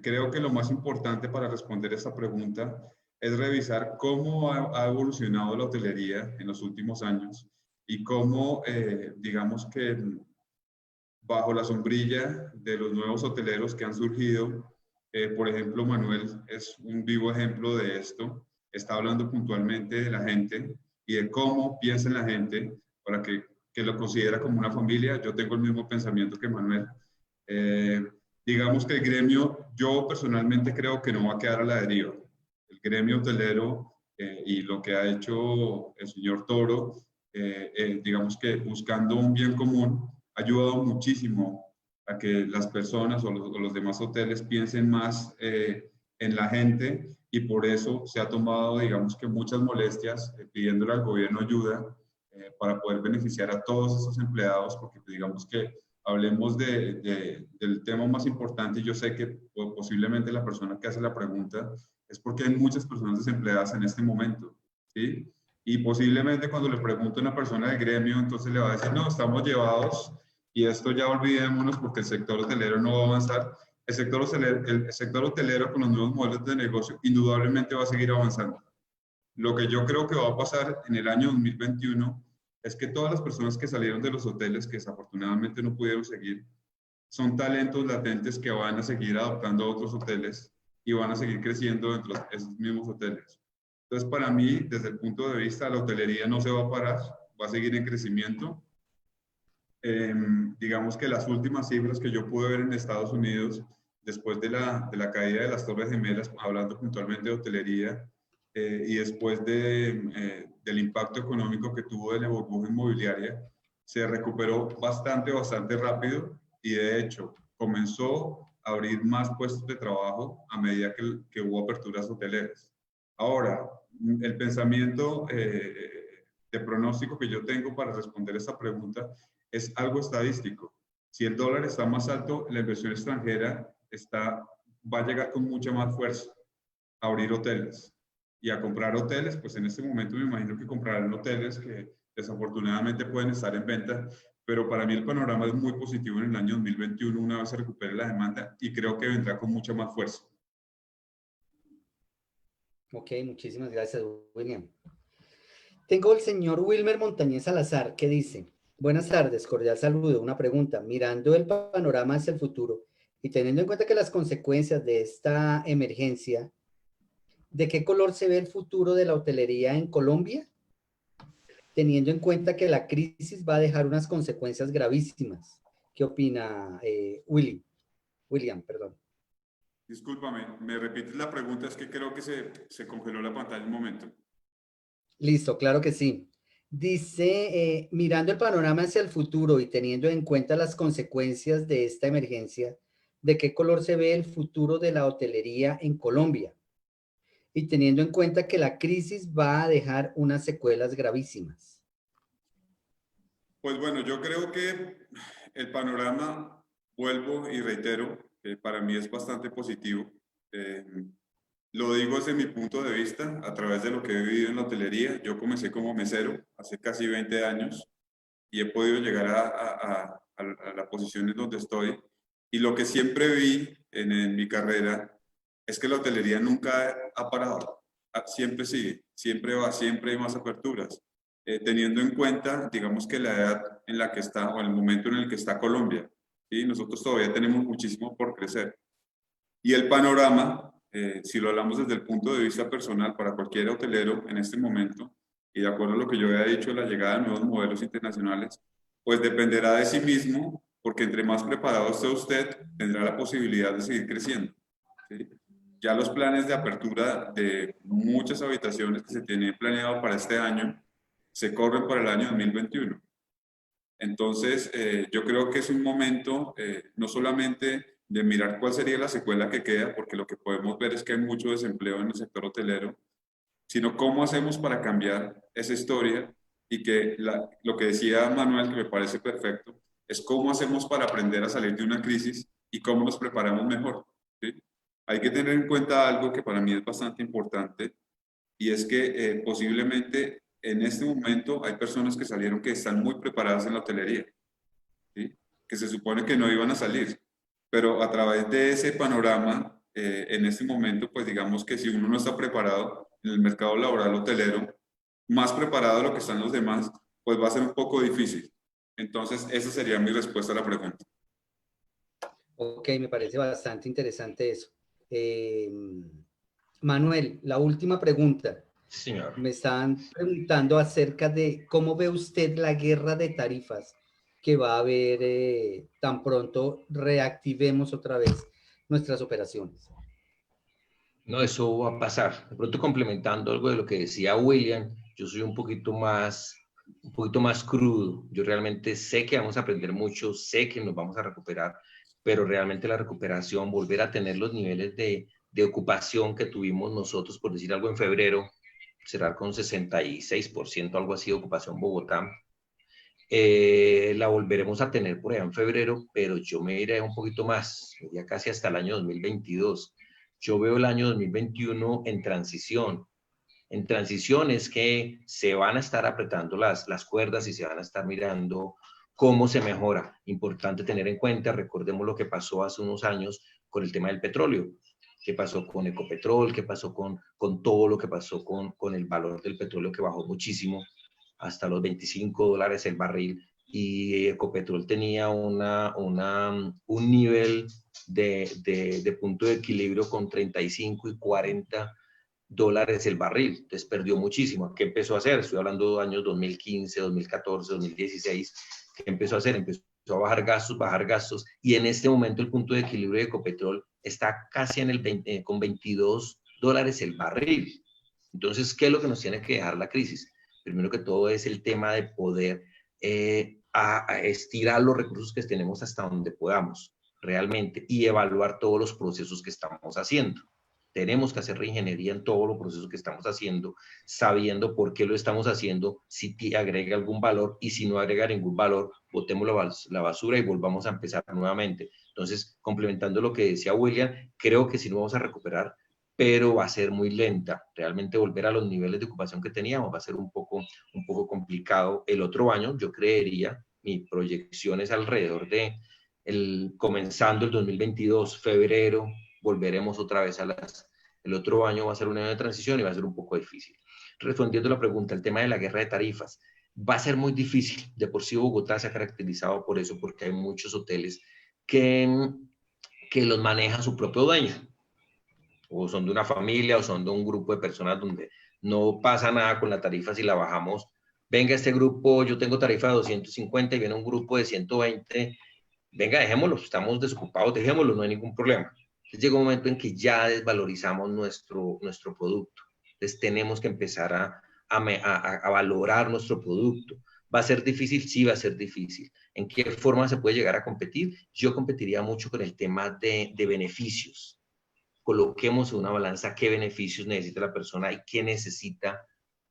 Creo que lo más importante para responder esta pregunta es revisar cómo ha evolucionado la hotelería en los últimos años y cómo, digamos que bajo la sombrilla de los nuevos hoteleros que han surgido, por ejemplo, Manuel es un vivo ejemplo de esto, está hablando puntualmente de la gente y de cómo piensa en la gente para que lo considera como una familia. Yo tengo el mismo pensamiento que Manuel. Digamos que el gremio, yo personalmente creo que no va a quedar a la deriva. El gremio hotelero y lo que ha hecho el señor Toro, digamos que buscando un bien común, ha ayudado muchísimo a que las personas o los demás hoteles piensen más en la gente, y por eso se ha tomado, digamos que muchas molestias pidiéndole al gobierno ayuda para poder beneficiar a todos esos empleados, porque digamos que hablemos del tema más importante, y yo sé que posiblemente la persona que hace la pregunta es porque hay muchas personas desempleadas en este momento, ¿sí? Y posiblemente cuando le pregunto a una persona del gremio, entonces le va a decir, no, estamos llevados y esto ya olvidémonos porque el sector hotelero no va a avanzar. El sector hotelero con los nuevos modelos de negocio indudablemente va a seguir avanzando. Lo que yo creo que va a pasar en el año 2021 es que todas las personas que salieron de los hoteles, que desafortunadamente no pudieron seguir, son talentos latentes que van a seguir adoptando a otros hoteles y van a seguir creciendo dentro de esos mismos hoteles. Entonces, para mí, desde el punto de vista, la hotelería no se va a parar, va a seguir en crecimiento. Digamos que las últimas cifras que yo pude ver en Estados Unidos, después de la caída de las Torres Gemelas, hablando puntualmente de hotelería, y después del impacto económico que tuvo de la burbuja inmobiliaria, se recuperó bastante rápido, y de hecho comenzó a abrir más puestos de trabajo a medida que hubo aperturas hoteleras. Ahora, el pensamiento de pronóstico que yo tengo para responder esta pregunta es algo estadístico. Si el dólar está más alto, la inversión extranjera va a llegar con mucha más fuerza a abrir hoteles y a comprar hoteles. Pues en este momento me imagino que comprarán hoteles que desafortunadamente pueden estar en venta, pero para mí el panorama es muy positivo en el año 2021 una vez se recupere la demanda, y creo que vendrá con mucha más fuerza. Ok, muchísimas gracias, William. Tengo el señor Wilmer Montañez Salazar que dice, buenas tardes, cordial saludo, una pregunta, mirando el panorama hacia el futuro y teniendo en cuenta que las consecuencias de esta emergencia, ¿de qué color se ve el futuro de la hotelería en Colombia? Teniendo en cuenta que la crisis va a dejar unas consecuencias gravísimas. ¿Qué opina William, perdón? Discúlpame, ¿me repites la pregunta? Es que creo que se congeló la pantalla un momento. Listo, claro que sí. Dice, mirando el panorama hacia el futuro y teniendo en cuenta las consecuencias de esta emergencia, ¿de qué color se ve el futuro de la hotelería en Colombia? Y teniendo en cuenta que la crisis va a dejar unas secuelas gravísimas. Pues bueno, yo creo que el panorama, vuelvo y reitero, para mí es bastante positivo. Lo digo desde mi punto de vista, a través de lo que he vivido en la hotelería. Yo comencé como mesero hace casi 20 años y he podido llegar a la posición en donde estoy. Y lo que siempre vi en mi carrera es que la hotelería nunca ha parado. Siempre sigue, siempre va, siempre hay más aperturas. Teniendo en cuenta, digamos que la edad en la que está, o el momento en el que está Colombia, ¿sí? Nosotros todavía tenemos muchísimo por crecer. Y el panorama, si lo hablamos desde el punto de vista personal para cualquier hotelero en este momento, y de acuerdo a lo que yo había dicho, la llegada de nuevos modelos internacionales, pues dependerá de sí mismo, porque entre más preparado esté usted, tendrá la posibilidad de seguir creciendo, ¿sí? Ya los planes de apertura de muchas habitaciones que se tienen planeado para este año se corren para el año 2021. Entonces, yo creo que es un momento no solamente de mirar cuál sería la secuela que queda, porque lo que podemos ver es que hay mucho desempleo en el sector hotelero, sino cómo hacemos para cambiar esa historia, y que lo que decía Manuel, que me parece perfecto, es cómo hacemos para aprender a salir de una crisis y cómo nos preparamos mejor, ¿sí? Hay que tener en cuenta algo que para mí es bastante importante, y es que posiblemente en este momento hay personas que salieron que están muy preparadas en la hotelería, ¿sí? Que se supone que no iban a salir, pero a través de ese panorama, en este momento, pues digamos que si uno no está preparado en el mercado laboral hotelero, más preparado de lo que están los demás, pues va a ser un poco difícil. Entonces, esa sería mi respuesta a la pregunta. Ok, me parece bastante interesante eso. Manuel, la última pregunta. Señor. Me están preguntando acerca de cómo ve usted la guerra de tarifas que va a haber tan pronto reactivemos otra vez nuestras operaciones. No, eso va a pasar. De pronto, complementando algo de lo que decía William, yo soy un poquito más un poquito más crudo. Yo realmente sé que vamos a aprender mucho, sé que nos vamos a recuperar, pero realmente la recuperación, volver a tener los niveles de ocupación que tuvimos nosotros, por decir algo, en febrero, cerrar con 66%, algo así, de ocupación Bogotá, la volveremos a tener por allá en febrero, pero yo me iré un poquito más, ya casi hasta el año 2022. Yo veo el año 2021 en transición. En transición es que se van a estar apretando las cuerdas y se van a estar mirando cómo se mejora. Importante tener en cuenta, recordemos lo que pasó hace unos años con el tema del petróleo. ¿Qué pasó con Ecopetrol? ¿Qué pasó con todo lo que pasó con el valor del petróleo que bajó muchísimo hasta los $25 el barril? Y Ecopetrol tenía un nivel de punto de equilibrio con 35 y 40 dólares el barril, entonces perdió muchísimo. ¿Qué empezó a hacer? Estoy hablando de años 2015, 2014, 2016. ¿Qué empezó a hacer? Empezó a bajar gastos, y en este momento el punto de equilibrio de Ecopetrol está casi en el 20, con $22 el barril. Entonces, ¿qué es lo que nos tiene que dejar la crisis? Primero que todo es el tema de poder a estirar los recursos que tenemos hasta donde podamos realmente y evaluar todos los procesos que estamos haciendo. Tenemos que hacer reingeniería en todos los procesos que estamos haciendo, sabiendo por qué lo estamos haciendo, si agrega algún valor, y si no agrega ningún valor, botemos la basura y volvamos a empezar nuevamente. Entonces, complementando lo que decía William, creo que sí nos vamos a recuperar, pero va a ser muy lenta. Realmente volver a los niveles de ocupación que teníamos va a ser un poco complicado. El otro año, yo creería, mi proyección es alrededor de comenzando el 2022, febrero, volveremos otra vez el otro año va a ser un año de transición y va a ser un poco difícil. Respondiendo a la pregunta, el tema de la guerra de tarifas, va a ser muy difícil. De por sí Bogotá se ha caracterizado por eso, porque hay muchos hoteles que los maneja su propio dueño, o son de una familia, o son de un grupo de personas donde no pasa nada con la tarifa si la bajamos. Venga, este grupo, yo tengo tarifa de 250 y viene un grupo de 120, venga, dejémoslo, estamos desocupados, dejémoslo, no hay ningún problema. Entonces llega un momento en que ya desvalorizamos nuestro producto. Entonces tenemos que empezar a valorar nuestro producto. ¿Va a ser difícil? Sí, va a ser difícil. ¿En qué forma se puede llegar a competir? Yo competiría mucho con el tema de beneficios. Coloquemos en una balanza qué beneficios necesita la persona y qué necesita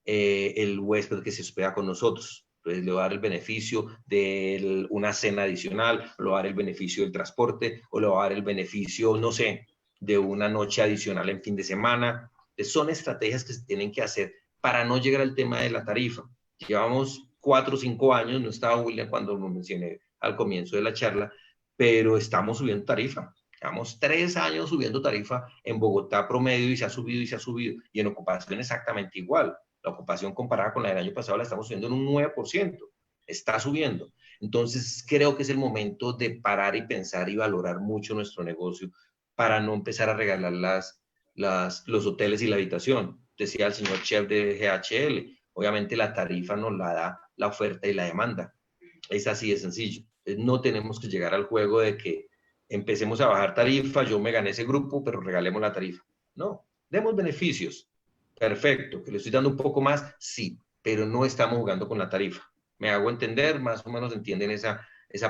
el huésped que se hospeda con nosotros. Entonces le va a dar el beneficio de una cena adicional, le va a dar el beneficio del transporte, o le va a dar el beneficio, no sé, de una noche adicional en fin de semana. Entonces, son estrategias que se tienen que hacer para no llegar al tema de la tarifa. Llevamos 4 o 5 años, no estaba William cuando lo mencioné al comienzo de la charla, pero estamos subiendo tarifa. Llevamos 3 años subiendo tarifa en Bogotá promedio, y se ha subido y se ha subido, y en ocupación exactamente igual. La ocupación comparada con la del año pasado la estamos subiendo en un 9%. Está subiendo. Entonces, creo que es el momento de parar y pensar y valorar mucho nuestro negocio para no empezar a regalar los hoteles y la habitación. Decía el señor chef de GHL, obviamente la tarifa nos la da la oferta y la demanda. Es así de sencillo. No tenemos que llegar al juego de que empecemos a bajar tarifa, yo me gané ese grupo, pero regalemos la tarifa. No, demos beneficios. Perfecto, que le estoy dando un poco más, sí, pero no estamos jugando con la tarifa. ¿Me hago entender? Más o menos entienden esa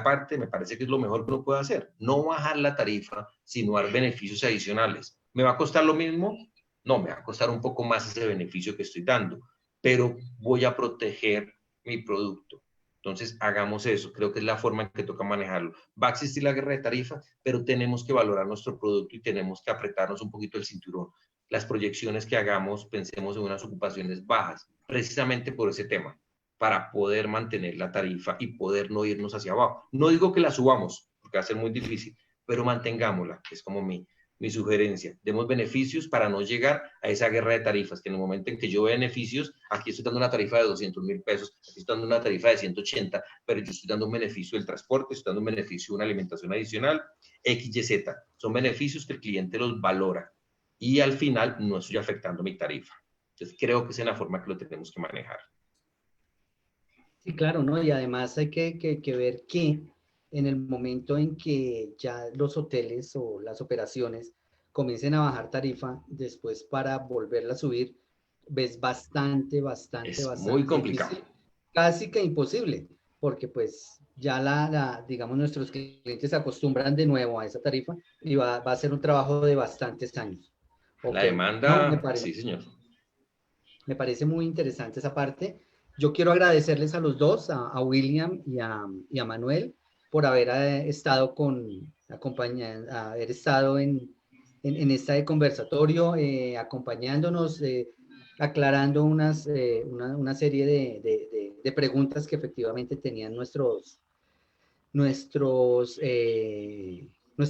parte. Me parece que es lo mejor que uno puede hacer. No bajar la tarifa, sino dar beneficios adicionales. ¿Me va a costar lo mismo? No, me va a costar un poco más ese beneficio que estoy dando, pero voy a proteger mi producto. Entonces, hagamos eso. Creo que es la forma en que toca manejarlo. Va a existir la guerra de tarifas, pero tenemos que valorar nuestro producto y tenemos que apretarnos un poquito el cinturón. Las proyecciones que hagamos, pensemos en unas ocupaciones bajas, precisamente por ese tema, para poder mantener la tarifa y poder no irnos hacia abajo. No digo que la subamos, porque va a ser muy difícil, pero mantengámosla, que es como mi sugerencia. Demos beneficios para no llegar a esa guerra de tarifas, que en el momento en que yo veo beneficios, aquí estoy dando una tarifa de 200.000 pesos, aquí estoy dando una tarifa de 180, pero yo estoy dando un beneficio del transporte, estoy dando un beneficio de una alimentación adicional, X, Y, Z. Son beneficios que el cliente los valora y al final no estoy afectando mi tarifa. Entonces creo que esa es la forma que lo tenemos que manejar. Sí, claro, ¿no? Y además hay que ver que en el momento en que ya los hoteles o las operaciones comiencen a bajar tarifa, después para volverla a subir, ves bastante Es muy complicado. difícil casi que imposible, porque pues ya digamos, nuestros clientes se acostumbran de nuevo a esa tarifa y va a ser un trabajo de bastantes años. La Ok, no, demanda, sí, señor. me parece muy interesante esa parte. Yo quiero agradecerles a los dos, a William y a Manuel, por haber estado haber estado en este conversatorio, acompañándonos, aclarando una serie de preguntas que efectivamente tenían nuestra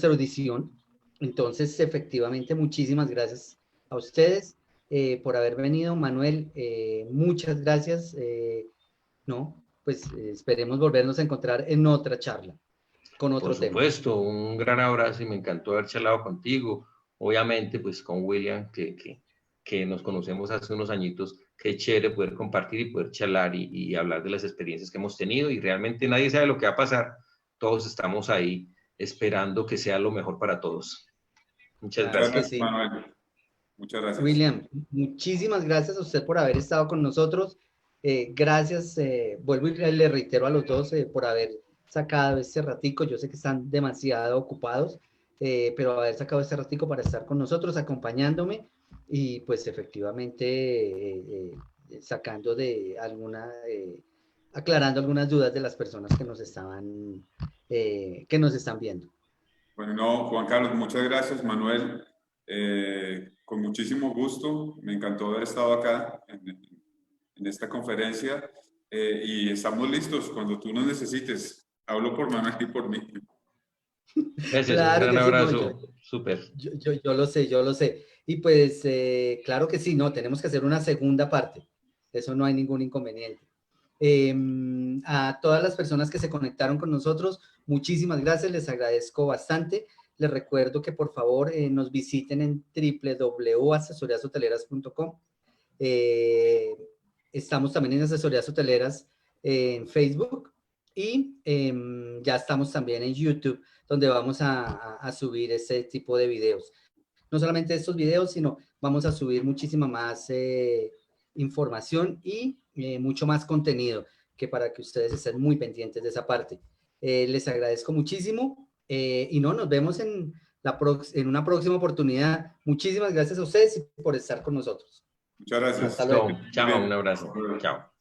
audición. Entonces, efectivamente, muchísimas gracias a ustedes por haber venido. Manuel, muchas gracias. No, pues esperemos volvernos a encontrar en otra charla, con Por otro tema. supuesto, un gran abrazo y me encantó haber charlado contigo. Obviamente, pues con William, que nos conocemos hace unos añitos, qué chévere poder compartir y poder charlar y hablar de las experiencias que hemos tenido y realmente nadie sabe lo que va a pasar. Todos estamos ahí esperando que sea lo mejor para todos. Muchas Claro que gracias. Gracias, sí. Manuel. Muchas gracias. William, muchísimas gracias a usted por haber estado con nosotros. Gracias, vuelvo y le reitero a los dos por haber sacado este ratico. Yo sé que están demasiado ocupados, pero haber sacado este ratico para estar con nosotros, acompañándome y pues efectivamente sacando aclarando algunas dudas de las personas que nos están viendo. Bueno, no, Juan Carlos, muchas gracias, Manuel. Con muchísimo gusto, me encantó haber estado acá en esta conferencia y estamos listos cuando tú nos necesites. Hablo por Manuel y por mí. Gracias, un Claro gran que sí, no, abrazo. Súper. yo lo sé, yo lo sé. Y pues, claro que sí, no, tenemos que hacer una segunda parte. Eso no hay ningún inconveniente. A todas las personas que se conectaron con nosotros, muchísimas gracias, les agradezco bastante. Les recuerdo que por favor nos visiten en www.asesoriashoteleras.com. Estamos también en Asesorías Hoteleras en Facebook y ya estamos también en YouTube, donde vamos a subir ese tipo de videos. No solamente estos videos, sino vamos a subir muchísima más información y mucho más contenido, que para que ustedes estén muy pendientes de esa parte. Les agradezco muchísimo y no, nos vemos en una próxima oportunidad. Muchísimas gracias a ustedes por estar con nosotros. Muchas gracias. Hasta luego. Chao, un abrazo. Chao.